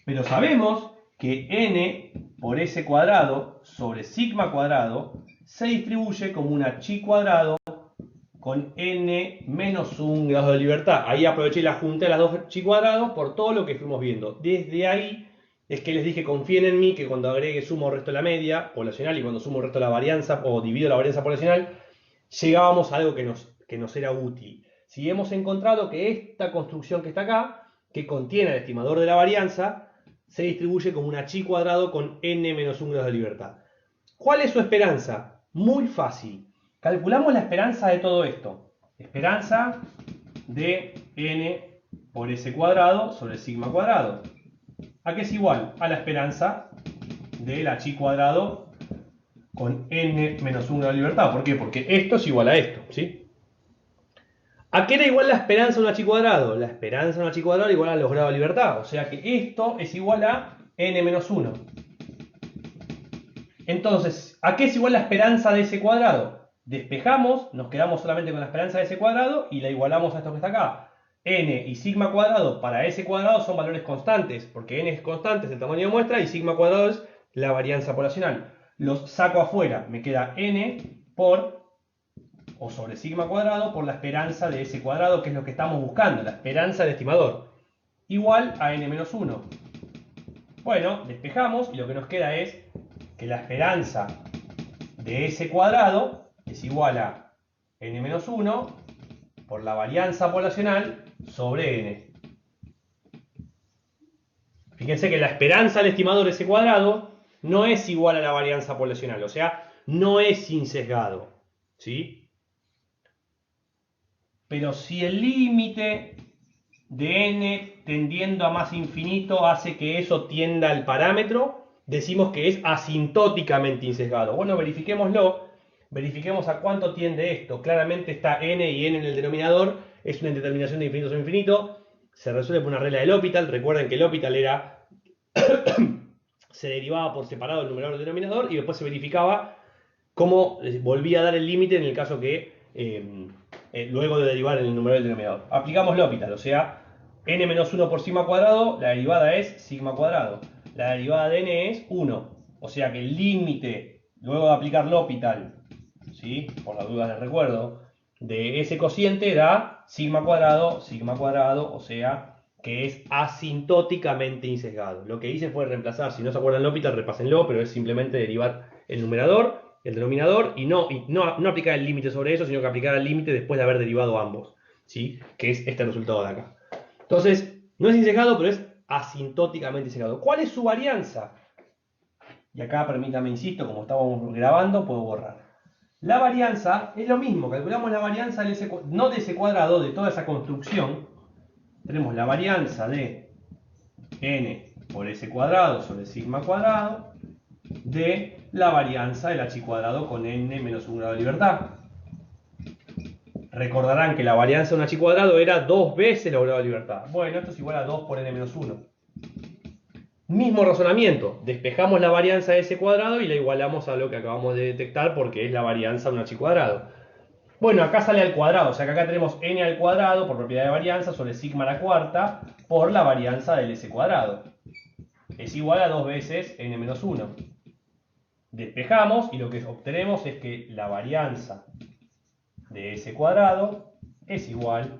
pero sabemos que n por s cuadrado sobre sigma cuadrado se distribuye como una chi cuadrado con n menos un grado de libertad. Ahí aproveché la junta de las dos chi cuadrados por todo lo que fuimos viendo. Desde ahí es que les dije, confíen en mí, que cuando agregue sumo o resto de la media poblacional y cuando sumo o resto de la varianza o divido la varianza poblacional, llegábamos a algo que nos era útil. Si hemos encontrado que esta construcción que está acá, que contiene el estimador de la varianza, se distribuye como una chi cuadrado con n menos 1 grados de libertad. ¿Cuál es su esperanza? Muy fácil. Calculamos la esperanza de todo esto. Esperanza de n por s cuadrado sobre sigma cuadrado. ¿A qué es igual? A la esperanza de la chi cuadrado con n menos 1 de la libertad. ¿Por qué? Porque esto es igual a esto, ¿sí? ¿A qué era igual la esperanza de una chi cuadrado? La esperanza de una chi cuadrado igual a los grados de libertad. O sea que esto es igual a n menos 1. Entonces, ¿a qué es igual la esperanza de ese cuadrado? Despejamos, nos quedamos solamente con la esperanza de ese cuadrado y la igualamos a esto que está acá. N y sigma cuadrado para ese cuadrado son valores constantes, porque n es constante, es el tamaño de muestra, y sigma cuadrado es la varianza poblacional. Los saco afuera, me queda n por, o sobre sigma cuadrado, por la esperanza de ese cuadrado, que es lo que estamos buscando, la esperanza del estimador, igual a n menos 1. Bueno, despejamos y lo que nos queda es que la esperanza de ese cuadrado es igual a n menos 1 por la varianza poblacional sobre n. Fíjense que la esperanza del estimador de ese cuadrado no es igual a la varianza poblacional, o sea, no es sin sesgado, ¿sí? Pero si el límite de n tendiendo a más infinito hace que eso tienda al parámetro, decimos que es asintóticamente insesgado. Bueno, verifiquémoslo. Verifiquemos a cuánto tiende esto. Claramente está n y n en el denominador. Es una indeterminación de infinito sobre infinito. Se resuelve por una regla del L'Hopital. Recuerden que el L'Hopital era se derivaba por separado el numerador del denominador y después se verificaba cómo volvía a dar el límite en el caso que luego de derivar el numerador del denominador. Aplicamos L'Hopital, o sea, n menos 1 por sigma cuadrado, la derivada es sigma cuadrado. La derivada de n es 1. O sea que el límite, luego de aplicar L'Hopital, ¿sí? Por las dudas les recuerdo, de ese cociente da sigma cuadrado, o sea que es asintóticamente insesgado. Lo que hice fue reemplazar, si no se acuerdan L'Hopital, repásenlo, pero es simplemente derivar el numerador, el denominador, y no aplicar el límite sobre eso, sino que aplicar el límite después de haber derivado ambos, ¿sí? Que es este resultado de acá. Entonces, no es insesgado, pero es asintóticamente insesgado. ¿Cuál es su varianza? Y acá, permítame, insisto, como estábamos grabando, puedo borrar. La varianza es lo mismo, calculamos la varianza del no de ese cuadrado, de toda esa construcción. Tenemos la varianza de n por s cuadrado sobre sigma cuadrado de la varianza del h cuadrado con n menos 1 grado de libertad. Recordarán que la varianza de un h cuadrado era 2 veces el grado de libertad. Bueno, esto es igual a 2 por n menos 1. Mismo razonamiento, despejamos la varianza de ese cuadrado y la igualamos a lo que acabamos de detectar porque es la varianza de un h cuadrado. Bueno, acá sale al cuadrado, o sea que acá tenemos n al cuadrado por propiedad de varianza sobre sigma a la cuarta por la varianza del s cuadrado. Es igual a 2 veces n menos 1. Despejamos y lo que obtenemos es que la varianza de s cuadrado es igual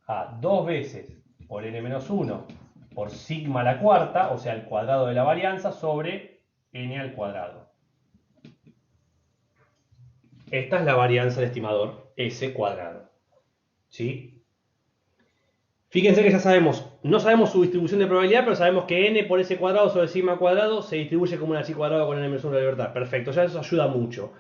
a 2 veces por n menos 1 por sigma a la cuarta, o sea, el cuadrado de la varianza, sobre n al cuadrado. Esta es la varianza del estimador s cuadrado. ¿Sí? Fíjense que ya sabemos, no sabemos su distribución de probabilidad, pero sabemos que n por s cuadrado sobre sigma cuadrado se distribuye como una chi cuadrado con n menos 1 de libertad. Perfecto, ya eso ayuda mucho.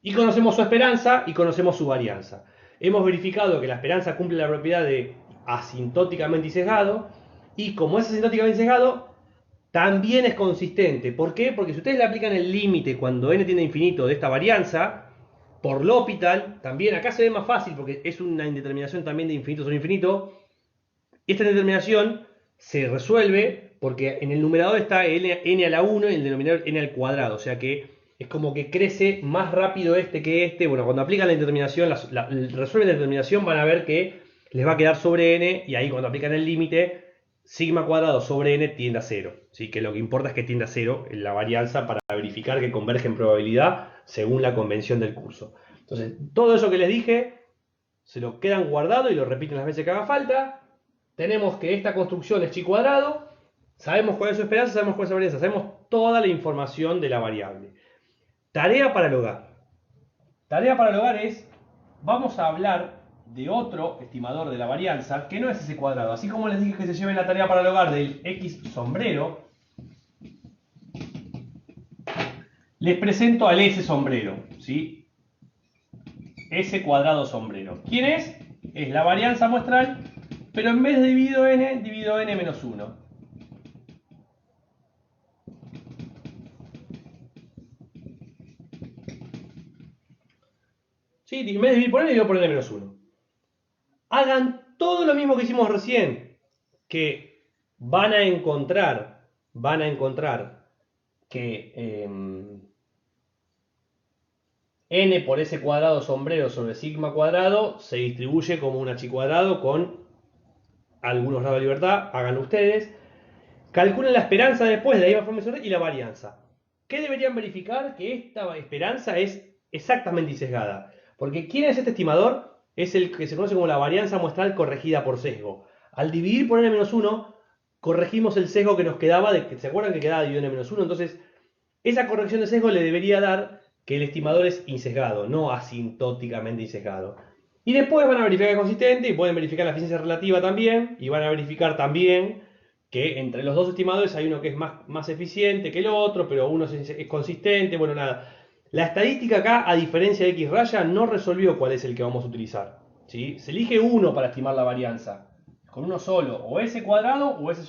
Y conocemos su esperanza y conocemos su varianza. Hemos verificado que la esperanza cumple la propiedad de asintóticamente insesgado, y como es asintóticamente insesgado, también es consistente. ¿Por qué? Porque si ustedes le aplican el límite cuando n tiende a infinito de esta varianza, por L'Hopital, también acá se ve más fácil porque es una indeterminación también de infinito sobre infinito. Esta indeterminación se resuelve porque en el numerador está n a la 1 y en el denominador n al cuadrado. O sea que es como que crece más rápido este que este. Bueno, cuando aplican la indeterminación, resuelven la indeterminación, van a ver que les va a quedar sobre n, y ahí cuando aplican el límite, sigma cuadrado sobre n tiende a 0. ¿Sí? Que lo que importa es que tiende a 0 en la varianza para verificar que converge en probabilidad según la convención del curso. Entonces, todo eso que les dije, se lo quedan guardado y lo repiten las veces que haga falta. Tenemos que esta construcción es chi cuadrado, sabemos cuál es su esperanza, sabemos cuál es su varianza, sabemos toda la información de la variable. Tarea para el hogar. Tarea para el hogar es, vamos a hablar de otro estimador de la varianza que no es ese cuadrado. Así como les dije que se lleven la tarea para el hogar del x sombrero, les presento al s sombrero, ¿sí? S cuadrado sombrero. ¿Quién es? Es la varianza muestral, pero en vez de dividido n menos 1. ¿Sí? En vez de dividir por n, divido por n menos 1. Hagan todo lo mismo que hicimos recién, que van a encontrar que n por s cuadrado sombrero sobre sigma cuadrado se distribuye como un h cuadrado con algunos grados de libertad, háganlo ustedes. Calculen la esperanza después de la misma forma y la varianza. ¿Qué deberían verificar? Que esta esperanza es exactamente sesgada. Porque ¿quién es este estimador? Es el que se conoce como la varianza muestral corregida por sesgo. Al dividir por n-1, corregimos el sesgo que nos quedaba, ¿se acuerdan que quedaba dividido n-1? Entonces, esa corrección de sesgo le debería dar que el estimador es insesgado, no asintóticamente insesgado. Y después van a verificar que es consistente y pueden verificar la eficiencia relativa también. Y van a verificar también que entre los dos estimadores hay uno que es más eficiente que el otro, pero uno es consistente. Bueno, nada. La estadística acá, a diferencia de X raya, no resolvió cuál es el que vamos a utilizar, ¿sí? Se elige uno para estimar la varianza, con uno solo, o ese cuadrado o ese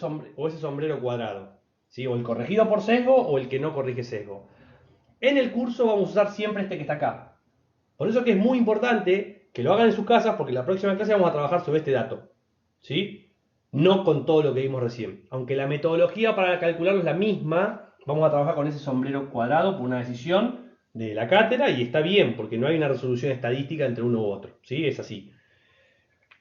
sombrero cuadrado, ¿sí? O el corregido por sesgo o el que no corrige sesgo. En el curso vamos a usar siempre este que está acá. Por eso que es muy importante que lo hagan en sus casas, porque en la próxima clase vamos a trabajar sobre este dato, ¿sí? No con todo lo que vimos recién. Aunque la metodología para calcularlo es la misma, vamos a trabajar con ese sombrero cuadrado por una decisión de la cátedra y está bien, porque no hay una resolución estadística entre uno u otro, ¿sí? Es así.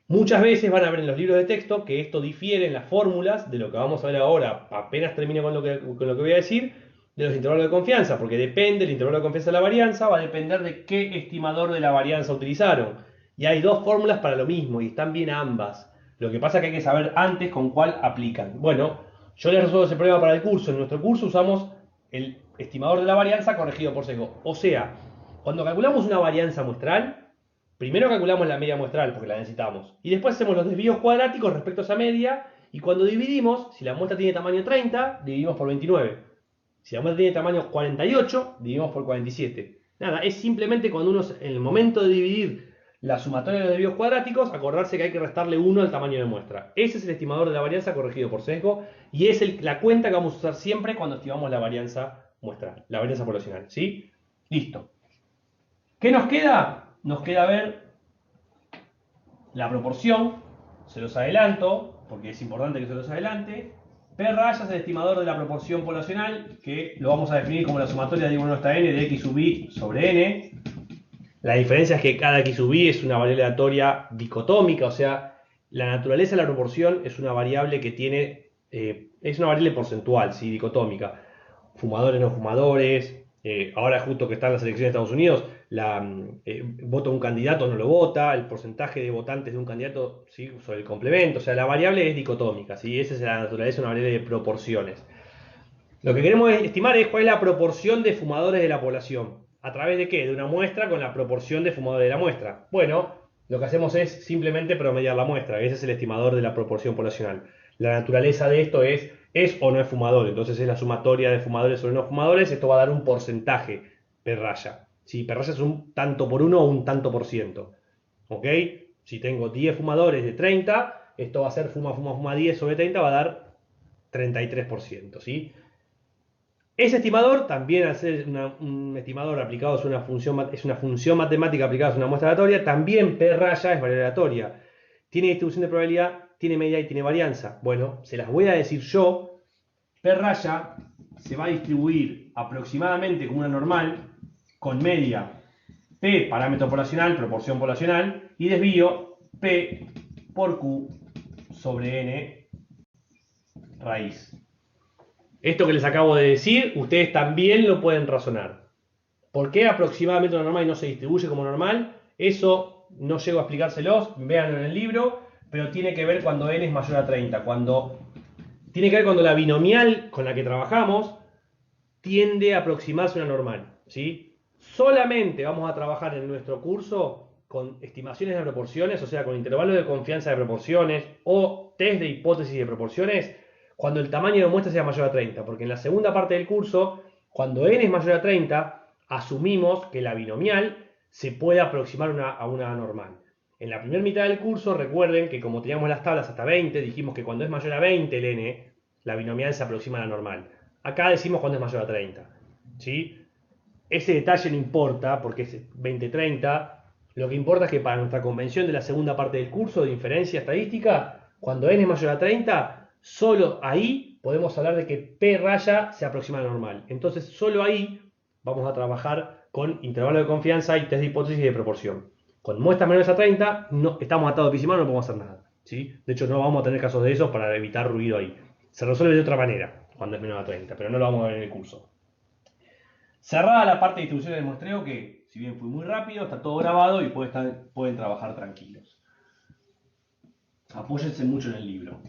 Muchas veces van a ver en los libros de texto que esto difiere en las fórmulas de lo que vamos a ver ahora, apenas termine con lo que voy a decir, de los intervalos de confianza, porque depende del intervalo de confianza de la varianza, va a depender de qué estimador de la varianza utilizaron. Y hay dos fórmulas para lo mismo, y están bien ambas. Lo que pasa es que hay que saber antes con cuál aplican. Bueno, yo les resuelvo ese problema para el curso. En nuestro curso usamos el estimador de la varianza corregido por sesgo. O sea, cuando calculamos una varianza muestral, primero calculamos la media muestral, porque la necesitamos. Y después hacemos los desvíos cuadráticos respecto a esa media, y cuando dividimos, si la muestra tiene tamaño 30, dividimos por 29. Si la muestra tiene tamaño 48, dividimos por 47. Nada, es simplemente cuando uno, en el momento de dividir la sumatoria de los desvíos cuadráticos, acordarse que hay que restarle 1 al tamaño de muestra. Ese es el estimador de la varianza corregido por sesgo, y es la cuenta que vamos a usar siempre cuando estimamos la varianza muestral, la varianza poblacional, ¿sí? Listo. ¿Qué nos queda? Nos queda ver la proporción, se los adelanto, porque es importante que se los adelante. P raya es el estimador de la proporción poblacional, que lo vamos a definir como la sumatoria de 1 hasta n de x sub i sobre n. La diferencia es que cada x sub i es una variable aleatoria dicotómica, o sea, la naturaleza de la proporción es una variable que tiene, es una variable porcentual, ¿sí? Dicotómica. Fumadores, no fumadores. Ahora justo que están las elecciones de Estados Unidos, vota un candidato o no lo vota, el porcentaje de votantes de un candidato, ¿sí? Sobre el complemento, o sea, la variable es dicotómica, ¿sí? Esa es la naturaleza, una variable de proporciones. Lo que queremos estimar es cuál es la proporción de fumadores de la población. ¿A través de qué? De una muestra con la proporción de fumadores de la muestra. Bueno, lo que hacemos es simplemente promediar la muestra, ese es el estimador de la proporción poblacional. La naturaleza de esto es o no es fumador, entonces es la sumatoria de fumadores sobre no fumadores, esto va a dar un porcentaje P raya. Si P raya es un tanto por uno o un tanto por ciento. ¿Ok? Si tengo 10 fumadores de 30, esto va a ser fuma 10 sobre 30, va a dar 33%, ¿sí? Ese estimador, también al ser un estimador aplicado es una función matemática aplicada a una muestra aleatoria, también P raya es variable aleatoria. Tiene distribución de probabilidad, tiene media y tiene varianza. Bueno, se las voy a decir yo. P raya se va a distribuir aproximadamente como una normal, con media P, parámetro poblacional, proporción poblacional, y desvío P por Q sobre N raíz. Esto que les acabo de decir, ustedes también lo pueden razonar. ¿Por qué aproximadamente una normal y no se distribuye como normal? Eso no llego a explicárselos, véanlo en el libro, pero tiene que ver cuando n es mayor a 30. Tiene que ver cuando la binomial con la que trabajamos tiende a aproximarse a una normal, ¿sí? Solamente vamos a trabajar en nuestro curso con estimaciones de proporciones, o sea, con intervalos de confianza de proporciones o test de hipótesis de proporciones, cuando el tamaño de muestra sea mayor a 30, porque en la segunda parte del curso, cuando n es mayor a 30, asumimos que la binomial se puede aproximar a una normal. En la primera mitad del curso, recuerden que como teníamos las tablas hasta 20, dijimos que cuando es mayor a 20 el n, la binomial se aproxima a la normal. Acá decimos cuando es mayor a 30. ¿Sí? Ese detalle no importa porque es 20-30. Lo que importa es que para nuestra convención de la segunda parte del curso de inferencia estadística, cuando n es mayor a 30, solo ahí podemos hablar de que p raya se aproxima a la normal. Entonces, solo ahí vamos a trabajar con intervalo de confianza y test de hipótesis de proporción. Con muestras menores a 30, no, estamos atados de pis y mano, no podemos hacer nada. ¿Sí? De hecho, no vamos a tener casos de esos para evitar ruido ahí. Se resuelve de otra manera cuando es menor a 30, pero no lo vamos a ver en el curso. Cerrada la parte de distribuciones de muestreo, que si bien fue muy rápido, está todo grabado y pueden trabajar tranquilos. Apóyense mucho en el libro.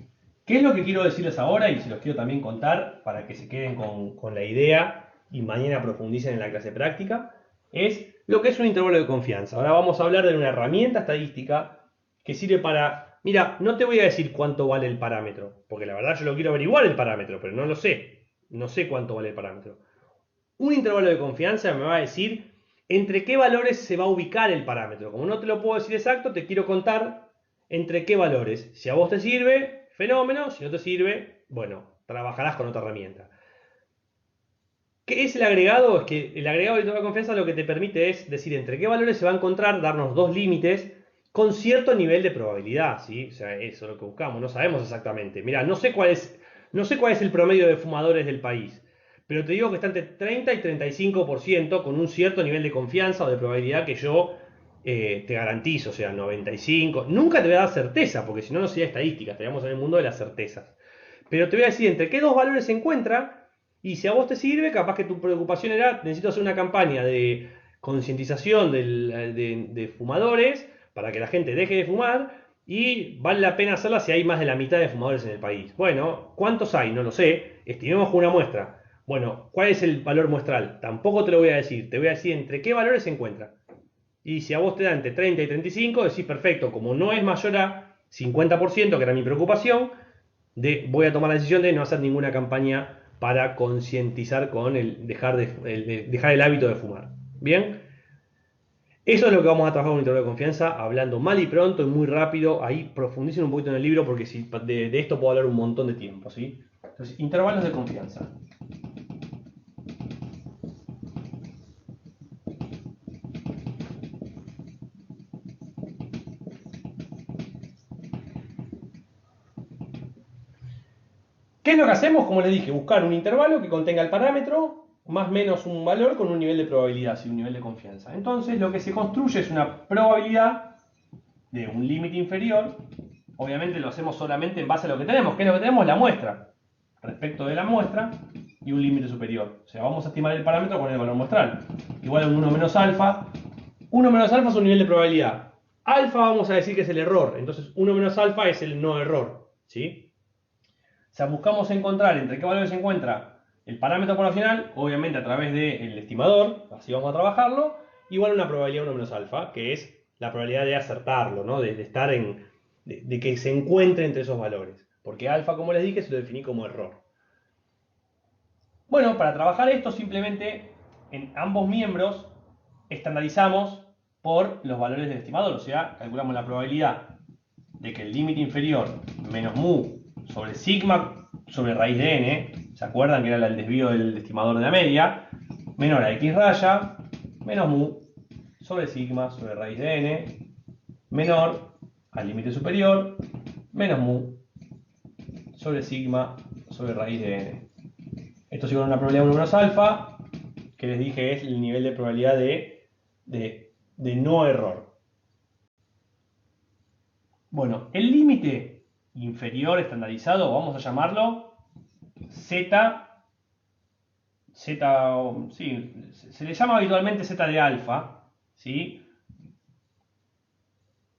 ¿Qué es lo que quiero decirles ahora? Y se los quiero también contar para que se queden con la idea y mañana profundicen en la clase práctica. Es lo que es un intervalo de confianza. Ahora vamos a hablar de una herramienta estadística que sirve para... Mira, no te voy a decir cuánto vale el parámetro, porque la verdad yo lo quiero averiguar el parámetro, pero no lo sé. No sé cuánto vale el parámetro. Un intervalo de confianza me va a decir entre qué valores se va a ubicar el parámetro. Como no te lo puedo decir exacto, te quiero contar entre qué valores. Si a vos te sirve, fenómeno. Si no te sirve, bueno, trabajarás con otra herramienta. ¿Qué es el agregado? Es que el agregado del intervalo de confianza lo que te permite es decir entre qué valores se va a encontrar, darnos dos límites con cierto nivel de probabilidad, ¿sí? O sea, eso es lo que buscamos, no sabemos exactamente. Mira, no sé cuál es el promedio de fumadores del país, pero te digo que está entre 30 y 35% con un cierto nivel de confianza o de probabilidad que yo te garantizo, o sea, 95. Nunca te voy a dar certeza, porque si no, no sería estadística, estaríamos en el mundo de las certezas. Pero te voy a decir entre qué dos valores se encuentra. Y si a vos te sirve, capaz que tu preocupación era, necesito hacer una campaña de concientización de fumadores para que la gente deje de fumar y vale la pena hacerla si hay más de la mitad de fumadores en el país. Bueno, ¿cuántos hay? No lo sé. Estimemos con una muestra. Bueno, ¿cuál es el valor muestral? Tampoco te lo voy a decir. Te voy a decir entre qué valores se encuentra. Y si a vos te da entre 30 y 35, decís perfecto. Como no es mayor a 50%, que era mi preocupación, voy a tomar la decisión de no hacer ninguna campaña para concientizar con dejar el hábito de fumar. Bien, eso es lo que vamos a trabajar con un intervalo de confianza, hablando mal y pronto y muy rápido. Ahí profundicen un poquito en el libro porque de esto puedo hablar un montón de tiempo. ¿Sí? Entonces, intervalos de confianza. ¿Qué es lo que hacemos? Como les dije, buscar un intervalo que contenga el parámetro más o menos un valor con un nivel de probabilidad y un nivel de confianza. Entonces, lo que se construye es una probabilidad de un límite inferior. Obviamente lo hacemos solamente en base a lo que tenemos. ¿Qué es lo que tenemos? La muestra. Respecto de la muestra y un límite superior. O sea, vamos a estimar el parámetro con el valor muestral. Igual a un 1 menos alfa. 1 menos alfa es un nivel de probabilidad. Alfa vamos a decir que es el error. Entonces 1 menos alfa es el no error. ¿Sí? O sea, buscamos encontrar entre qué valores se encuentra el parámetro poblacional, obviamente a través del estimador, así vamos a trabajarlo, igual a una probabilidad 1 menos alfa, que es la probabilidad de acertarlo, ¿no? de estar de que se encuentre entre esos valores. Porque alfa, como les dije, se lo definí como error. Bueno, para trabajar esto simplemente en ambos miembros estandarizamos por los valores del estimador, o sea, calculamos la probabilidad de que el límite inferior menos mu sobre sigma sobre raíz de n, ¿se acuerdan que era el desvío del estimador de la media? Menor a x raya menos mu sobre sigma sobre raíz de n, menor al límite superior menos mu sobre sigma sobre raíz de n. Esto es igual a una probabilidad 1 menos alfa, que les dije es el nivel de probabilidad de no error. Bueno, el límite inferior estandarizado, vamos a llamarlo Z, sí, se le llama habitualmente Z de alfa, ¿sí?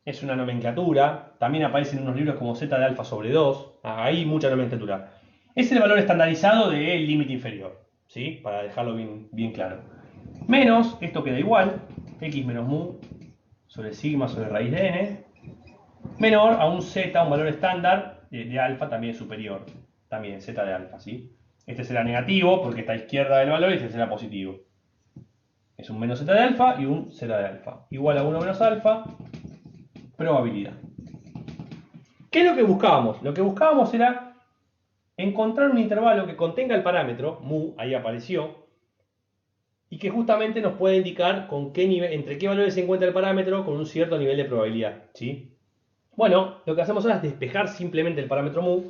Es una nomenclatura, también aparece en unos libros como Z de alfa sobre 2, hay mucha nomenclatura. Es el valor estandarizado del límite inferior, ¿sí? Para dejarlo bien claro. Menos, esto queda igual, x menos mu sobre sigma sobre raíz de n, menor a un z, un valor estándar de alfa también superior, también z de alfa, ¿sí? Este será negativo porque está a izquierda del valor y este será positivo. Es un menos z de alfa y un z de alfa. Igual a 1 menos alfa probabilidad. ¿Qué es lo que buscábamos? Lo que buscábamos era encontrar un intervalo que contenga el parámetro, mu, ahí apareció, y que justamente nos puede indicar con qué nivel, entre qué valores se encuentra el parámetro con un cierto nivel de probabilidad, ¿sí? Bueno, lo que hacemos ahora es despejar simplemente el parámetro mu.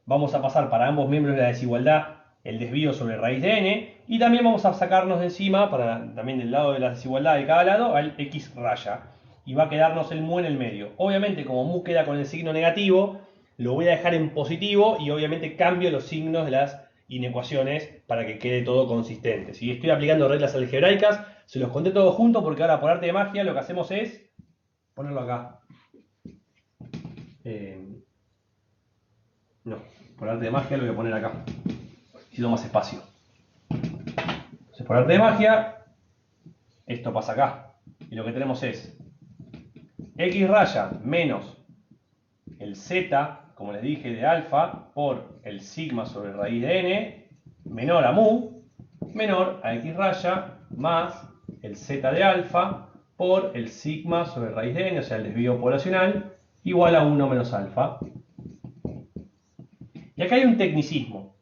Vamos a pasar para ambos miembros de la desigualdad el desvío sobre raíz de n, y también vamos a sacarnos de encima, también del lado de la desigualdad de cada lado, al x raya. Y va a quedarnos el mu en el medio. Obviamente, como mu queda con el signo negativo, lo voy a dejar en positivo y obviamente cambio los signos de las inecuaciones para que quede todo consistente. Si estoy aplicando reglas algebraicas, se los conté todos juntos porque ahora por arte de magia lo que hacemos es ponerlo acá. No, por arte de magia lo voy a poner acá. Necesito más espacio. Entonces, por arte de magia, esto pasa acá. Y lo que tenemos es x raya menos el z, como les dije, de alfa, por el sigma sobre raíz de n, menor a mu, menor a x raya, más el z de alfa, por el sigma sobre raíz de n, o sea, el desvío poblacional, igual a 1 menos alfa. Y acá hay un tecnicismo.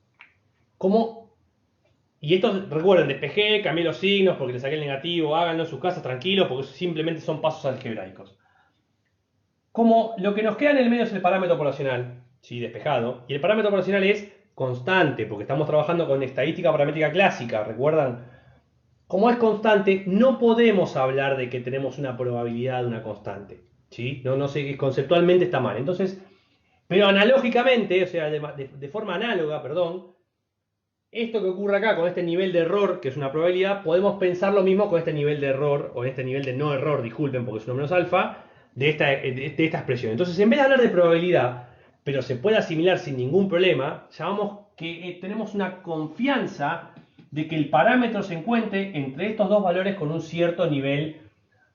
Y esto, recuerden, despejé, cambié los signos porque le saqué el negativo, háganlo en sus casas tranquilos porque simplemente son pasos algebraicos. Como lo que nos queda en el medio es el parámetro poblacional, ¿sí? Despejado, y el parámetro poblacional es constante porque estamos trabajando con estadística paramétrica clásica, ¿recuerdan? Como es constante, no podemos hablar de que tenemos una probabilidad de una constante, ¿sí? No sé, conceptualmente está mal. Entonces, pero analógicamente, o sea, de forma análoga, perdón, esto que ocurre acá con este nivel de error, que es una probabilidad, podemos pensar lo mismo con este nivel de error, o este nivel de no error, disculpen, porque es 1 menos alfa, de esta expresión. Entonces, en vez de hablar de probabilidad, pero se puede asimilar sin ningún problema, llamamos que tenemos una confianza de que el parámetro se encuentre entre estos dos valores con un cierto nivel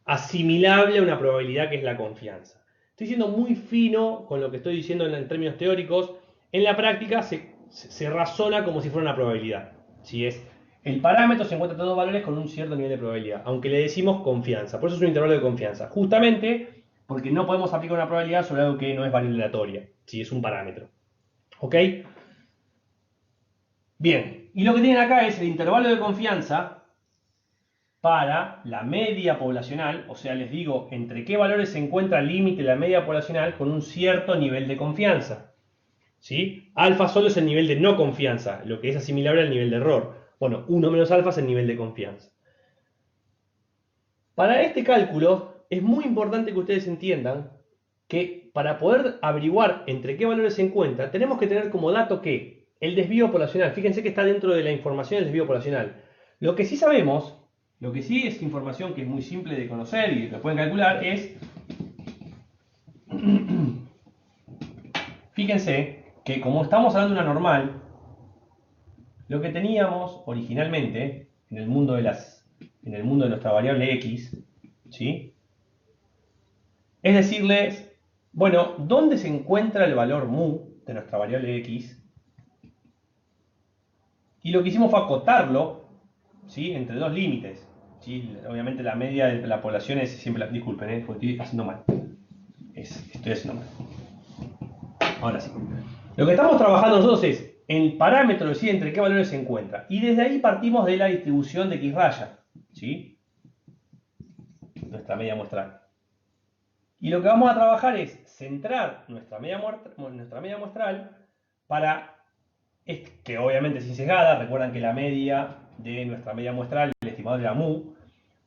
asimilable a una probabilidad que es la confianza. Estoy siendo muy fino con lo que estoy diciendo en términos teóricos. En la práctica se razona como si fuera una probabilidad. Si es el parámetro se encuentra entre dos valores con un cierto nivel de probabilidad, aunque le decimos confianza. Por eso es un intervalo de confianza. Justamente porque no podemos aplicar una probabilidad sobre algo que no es variable aleatoria, si es un parámetro. ¿Ok? Bien, y lo que tienen acá es el intervalo de confianza para la media poblacional, o sea, les digo entre qué valores se encuentra el límite de la media poblacional con un cierto nivel de confianza. ¿Sí? Alfa solo es el nivel de no confianza, lo que es asimilable al nivel de error. Bueno, 1 menos alfa es el nivel de confianza. Para este cálculo es muy importante que ustedes entiendan que para poder averiguar entre qué valores se encuentra, tenemos que tener como dato que el desvío poblacional, fíjense que está dentro de la información del desvío poblacional. Lo que sí sabemos, lo que sí es información que es muy simple de conocer y que pueden calcular es, fíjense que como estamos hablando de una normal, lo que teníamos originalmente en el mundo de nuestra variable x, ¿sí? Es decirles, bueno, ¿dónde se encuentra el valor mu de nuestra variable x? Y lo que hicimos fue acotarlo, ¿sí? Entre dos límites. ¿Sí? Obviamente la media de la población es siempre disculpen, porque estoy haciendo mal. Estoy haciendo mal. Ahora sí. Lo que estamos trabajando nosotros es el parámetro, decir entre qué valores se encuentra. Y desde ahí partimos de la distribución de x raya, ¿sí? Nuestra media muestral. Y lo que vamos a trabajar es centrar nuestra media muestral para, que obviamente es sesgada, recuerdan que la media de nuestra media muestral, el estimador era mu.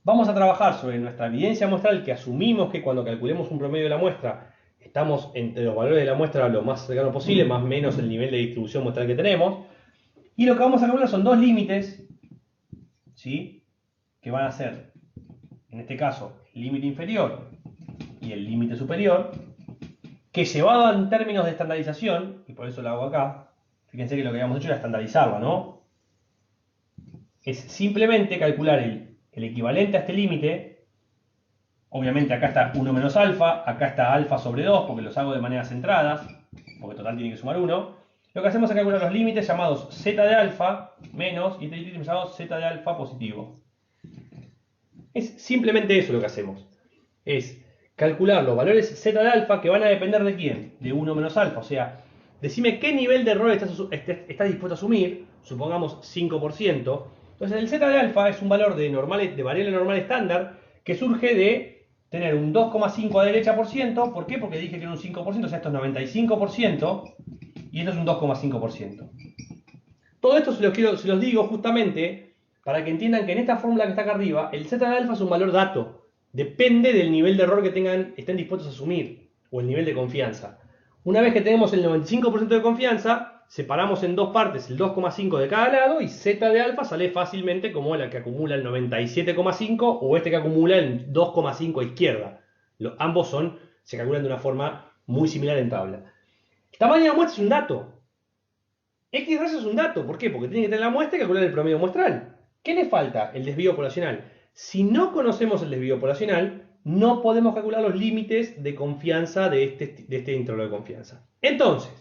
Vamos a trabajar sobre nuestra evidencia muestral, que asumimos que cuando calculemos un promedio de la muestra, estamos entre los valores de la muestra lo más cercano posible, más o menos el nivel de distribución muestral que tenemos. Y lo que vamos a calcular son dos límites, ¿sí? Que van a ser, en este caso, el límite inferior y el límite superior, que llevado en términos de estandarización, y por eso lo hago acá, fíjense que lo que habíamos hecho era estandarizarlo, ¿no? Es simplemente calcular el equivalente a este límite. Obviamente acá está 1 menos alfa, acá está alfa sobre 2, porque los hago de manera centradas, porque total tiene que sumar 1. Lo que hacemos es calcular los límites llamados z de alfa menos, y este límite llamado z de alfa positivo. Es simplemente eso lo que hacemos. Es calcular los valores z de alfa que van a depender de quién, de 1 menos alfa. O sea, decime qué nivel de error estás dispuesto a asumir, supongamos 5%. Entonces el z de alfa es un valor de variable normal estándar que surge de tener un 2,5 a la derecha por ciento. ¿Por qué? Porque dije que era un 5%, o sea, esto es 95% y esto es un 2,5%. Todo esto se los digo justamente para que entiendan que en esta fórmula que está acá arriba, el z de alfa es un valor dato. Depende del nivel de error que estén dispuestos a asumir o el nivel de confianza. Una vez que tenemos el 95% de confianza, separamos en dos partes el 2,5 de cada lado y z de alfa sale fácilmente como la que acumula el 97,5 o este que acumula el 2,5 a izquierda. Ambos se calculan de una forma muy similar en tabla. El tamaño de la muestra es un dato. X raya es un dato. ¿Por qué? Porque tiene que tener la muestra y calcular el promedio muestral. ¿Qué le falta? El desvío poblacional. Si no conocemos el desvío poblacional, no podemos calcular los límites de confianza de este intervalo de confianza. Entonces,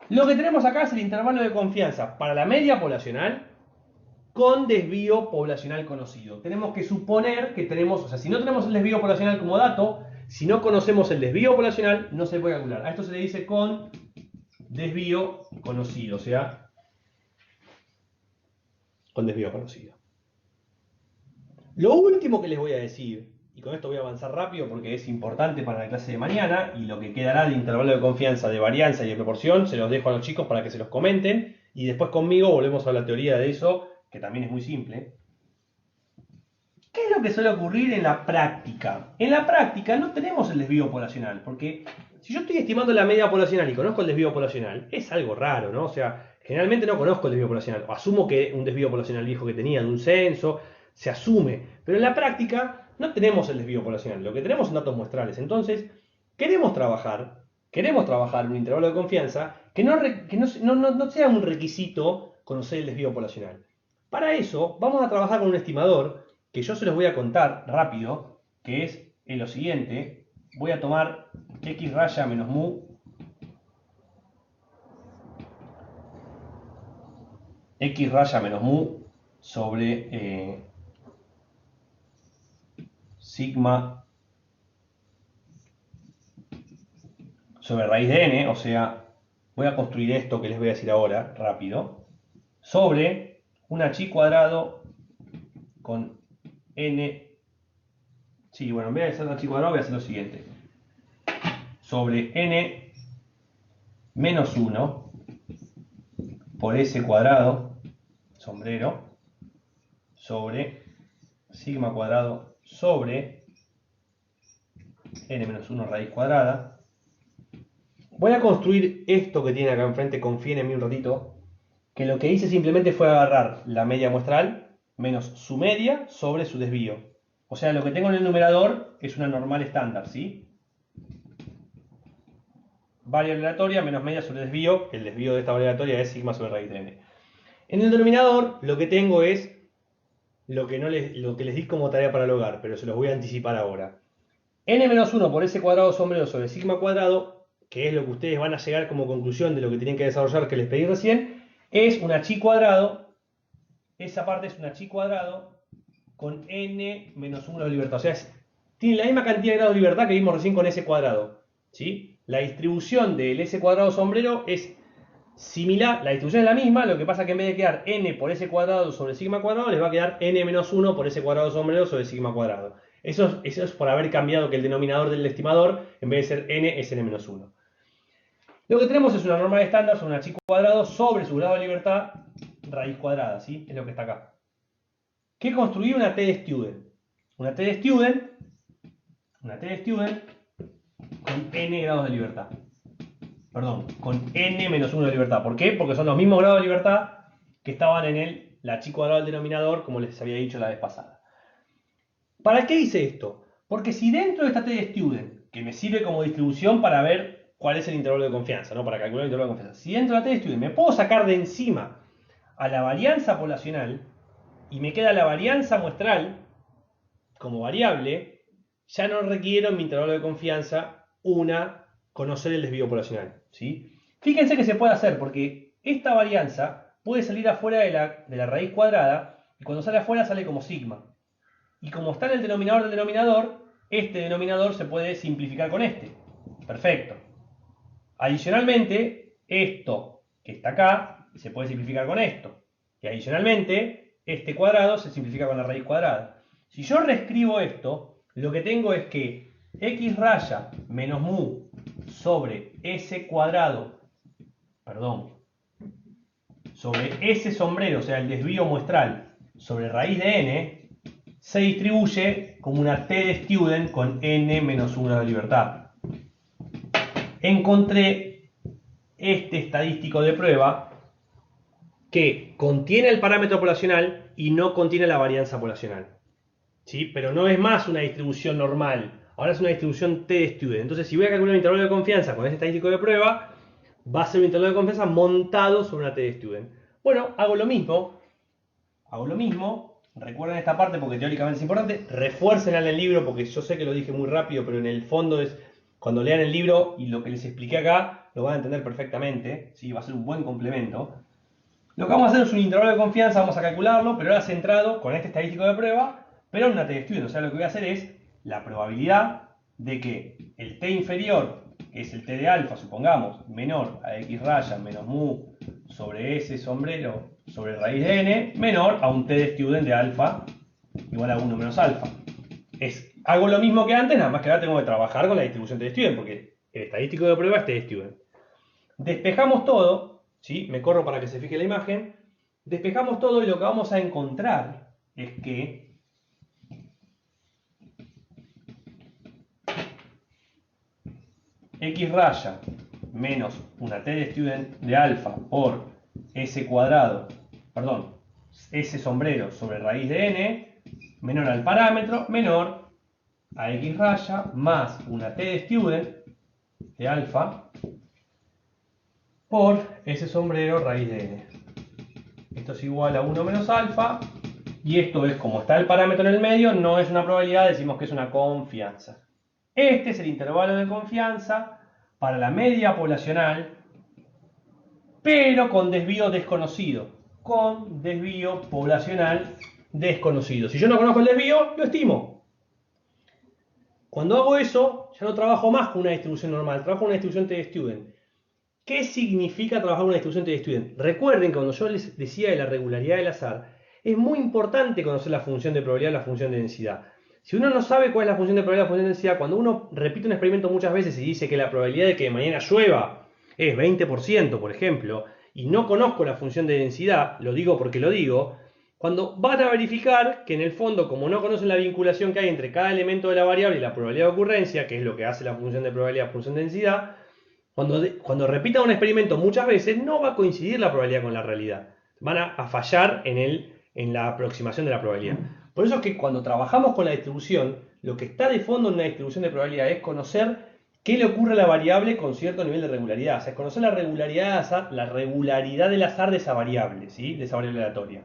lo que tenemos acá es el intervalo de confianza para la media poblacional con desvío poblacional conocido. Tenemos que suponer que tenemos, o sea, si no tenemos el desvío poblacional como dato, si no conocemos el desvío poblacional, no se puede calcular. A esto se le dice con desvío conocido, o sea, con desvío conocido. Lo último que les voy a decir, y con esto voy a avanzar rápido porque es importante para la clase de mañana, y lo que quedará de intervalo de confianza, de varianza y de proporción, se los dejo a los chicos para que se los comenten, y después conmigo volvemos a la teoría de eso, que también es muy simple. ¿Qué es lo que suele ocurrir en la práctica? En la práctica no tenemos el desvío poblacional, porque si yo estoy estimando la media poblacional y conozco el desvío poblacional, es algo raro, ¿no? O sea, generalmente no conozco el desvío poblacional, o asumo que un desvío poblacional viejo que tenía de un censo, se asume, pero en la práctica no tenemos el desvío poblacional, lo que tenemos son datos muestrales. Entonces, queremos trabajar un intervalo de confianza que no sea un requisito conocer el desvío poblacional. Para eso, vamos a trabajar con un estimador que yo se los voy a contar rápido, que es lo siguiente. Voy a tomar x raya menos mu sobre sigma sobre raíz de n, o sea, voy a construir esto que les voy a decir ahora, rápido, sobre una chi cuadrado con n. Sí, bueno, en vez de hacer una chi cuadrado voy a hacer lo siguiente. Sobre n menos 1 por s cuadrado, sombrero, sobre sigma cuadrado sobre n menos 1 raíz cuadrada. Voy a construir esto que tiene acá enfrente, confíen en mí un ratito, que lo que hice simplemente fue agarrar la media muestral menos su media sobre su desvío. O sea, lo que tengo en el numerador es una normal estándar, ¿sí? Variable aleatoria menos media sobre desvío. El desvío de esta variable aleatoria es sigma sobre raíz de n. En el denominador lo que tengo es lo que les di como tarea para el hogar, pero se los voy a anticipar ahora. N menos 1 por s cuadrado sombrero sobre sigma cuadrado, que es lo que ustedes van a llegar como conclusión de lo que tienen que desarrollar que les pedí recién, es una chi cuadrado. Esa parte es una chi cuadrado con n menos 1 de libertad. O sea, tiene la misma cantidad de grados de libertad que vimos recién con s cuadrado, ¿sí? La distribución del s cuadrado sombrero es similar, la distribución es la misma, lo que pasa que en vez de quedar n por s cuadrado sobre sigma cuadrado, les va a quedar n menos 1 por s cuadrado sombrero sobre sigma cuadrado. Eso es por haber cambiado que el denominador del estimador, en vez de ser n, es n menos 1. Lo que tenemos es una normal estándar sobre una chi cuadrado sobre su grado de libertad raíz cuadrada, ¿sí? Es lo que está acá. ¿Qué construí? Una t de student. Una t de student con n grados de libertad. Perdón, con n menos 1 de libertad. ¿Por qué? Porque son los mismos grados de libertad que estaban en la chi cuadrado del denominador, como les había dicho la vez pasada. ¿Para qué hice esto? Porque si dentro de esta t de student, que me sirve como distribución para ver cuál es el intervalo de confianza, ¿no? Para calcular el intervalo de confianza. Si dentro de la t de student me puedo sacar de encima a la varianza poblacional y me queda la varianza muestral como variable, ya no requiero en mi intervalo de confianza conocer el desvío poblacional, ¿sí? Fíjense que se puede hacer porque esta varianza puede salir afuera de la raíz cuadrada y cuando sale afuera sale como sigma. Y como está en el denominador del denominador, este denominador se puede simplificar con este. Perfecto. Adicionalmente, esto que está acá se puede simplificar con esto. Y adicionalmente, este cuadrado se simplifica con la raíz cuadrada. Si yo reescribo esto, lo que tengo es que x raya menos mu sobre s cuadrado, perdón, sobre ese sombrero, o sea, el desvío muestral, sobre raíz de n, se distribuye como una t de student con n menos 1 de libertad. Encontré este estadístico de prueba que contiene el parámetro poblacional y no contiene la varianza poblacional. ¿Sí? Pero no es más una distribución normal, ahora es una distribución t de student. Entonces, si voy a calcular un intervalo de confianza con este estadístico de prueba, va a ser un intervalo de confianza montado sobre una t de student. Bueno, hago lo mismo, recuerden esta parte porque teóricamente es importante, refuércenla en el libro porque yo sé que lo dije muy rápido, pero en el fondo es, cuando lean el libro y lo que les expliqué acá, lo van a entender perfectamente, ¿sí? Va a ser un buen complemento. Lo que vamos a hacer es un intervalo de confianza, vamos a calcularlo, pero ahora centrado con este estadístico de prueba, pero en una t de student. O sea, lo que voy a hacer es la probabilidad de que el t inferior, que es el t de alfa, supongamos, menor a x raya menos mu sobre s sombrero sobre raíz de n, menor a un t de student de alfa igual a 1 menos alfa. Hago lo mismo que antes, nada más que ahora tengo que trabajar con la distribución t de student, porque el estadístico de prueba es t de student. Despejamos todo, ¿sí? Me corro para que se fije la imagen. Despejamos todo y lo que vamos a encontrar es que x raya menos una t de student de alfa por s cuadrado, perdón, s sombrero sobre raíz de n, menor al parámetro, menor a x raya más una t de student de alfa por s sombrero raíz de n. Esto es igual a 1 menos alfa, y esto es, como está el parámetro en el medio, no es una probabilidad, decimos que es una confianza. Este es el intervalo de confianza para la media poblacional, pero con desvío desconocido. Con desvío poblacional desconocido. Si yo no conozco el desvío, lo estimo. Cuando hago eso, ya no trabajo más con una distribución normal, trabajo con una distribución t de student. ¿Qué significa trabajar con una distribución t de student? Recuerden que cuando yo les decía de la regularidad del azar, es muy importante conocer la función de probabilidad y la función de densidad. Si uno no sabe cuál es la función de probabilidad y la función de densidad, cuando uno repite un experimento muchas veces y dice que la probabilidad de que mañana llueva es 20%, por ejemplo, y no conozco la función de densidad, lo digo porque lo digo, cuando van a verificar que en el fondo, como no conocen la vinculación que hay entre cada elemento de la variable y la probabilidad de ocurrencia, que es lo que hace la función de probabilidad y función de densidad, cuando repitan un experimento muchas veces, no va a coincidir la probabilidad con la realidad. Van a fallar en la aproximación de la probabilidad. Por eso es que cuando trabajamos con la distribución, lo que está de fondo en una distribución de probabilidad es conocer qué le ocurre a la variable con cierto nivel de regularidad. O sea, es conocer la regularidad del azar de esa variable, ¿sí? De esa variable aleatoria.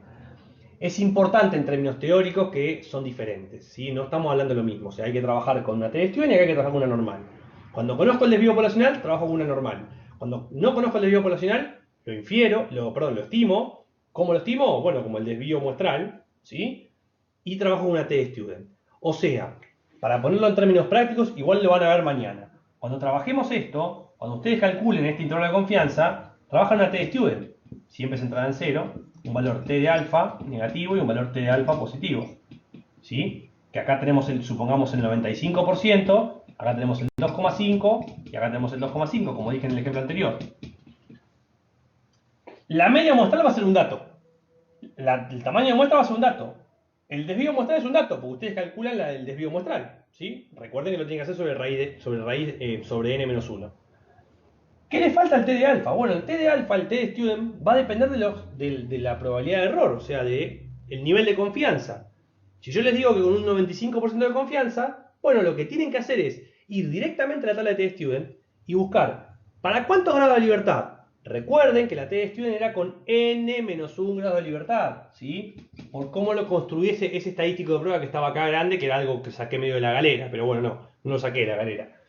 Es importante en términos teóricos que son diferentes, ¿sí? No estamos hablando de lo mismo. O sea, hay que trabajar con una t de student y hay que trabajar con una normal. Cuando conozco el desvío poblacional, trabajo con una normal. Cuando no conozco el desvío poblacional, lo infiero, lo estimo. ¿Cómo lo estimo? Bueno, como el desvío muestral, ¿sí? Y trabajo con una t de student. O sea, para ponerlo en términos prácticos, igual lo van a ver mañana. Cuando trabajemos esto, cuando ustedes calculen este intervalo de confianza, trabajan una t de student. Siempre centrada en 0, un valor t de alfa negativo y un valor t de alfa positivo. ¿Sí? Que acá tenemos, supongamos, el 95%. Acá tenemos el 2,5 y acá tenemos el 2,5, como dije en el ejemplo anterior. La media muestral va a ser un dato. El tamaño de muestra va a ser un dato. El desvío muestral es un dato, porque ustedes calculan el desvío muestral. ¿Sí? Recuerden que lo tienen que hacer sobre n-1. ¿Qué le falta al t de alfa? Bueno, el t de alfa, el t de student, va a depender de la probabilidad de error, o sea, del nivel de confianza. Si yo les digo que con un 95% de confianza, bueno, lo que tienen que hacer es ir directamente a la tabla de t de student y buscar ¿para cuántos grados de libertad? Recuerden que la t de student era con n-1 grados de libertad, ¿sí? Por cómo lo construí ese estadístico de prueba que estaba acá grande, que era algo que saqué medio de la galera, pero bueno, no lo saqué de la galera.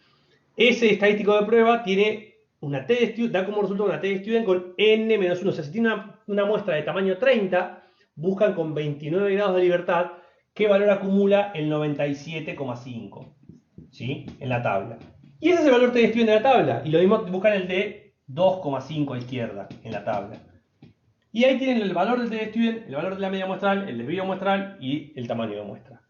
Ese estadístico de prueba tiene una t de student, da como resultado una t de student con n-1. O sea, si tiene una muestra de tamaño 30, buscan con 29 grados de libertad qué valor acumula el 97,5. ¿sí? En la tabla. Y ese es el valor de student de la tabla. Y lo mismo buscar el de 2,5 a izquierda en la tabla. Y ahí tienen el valor del de student, el valor de la media muestral, el desvío muestral y el tamaño de muestra.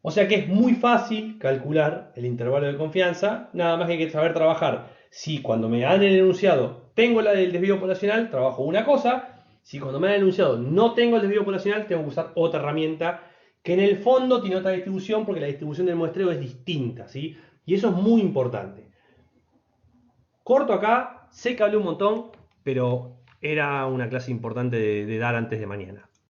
O sea que es muy fácil calcular el intervalo de confianza, nada más que hay que saber trabajar. Si cuando me dan el enunciado tengo la del desvío poblacional, trabajo una cosa. Si cuando me dan el enunciado no tengo el desvío poblacional, tengo que usar otra herramienta que en el fondo tiene otra distribución porque la distribución del muestreo es distinta, ¿sí? Y eso es muy importante. Corto acá, sé que hablé un montón, pero era una clase importante de dar antes de mañana.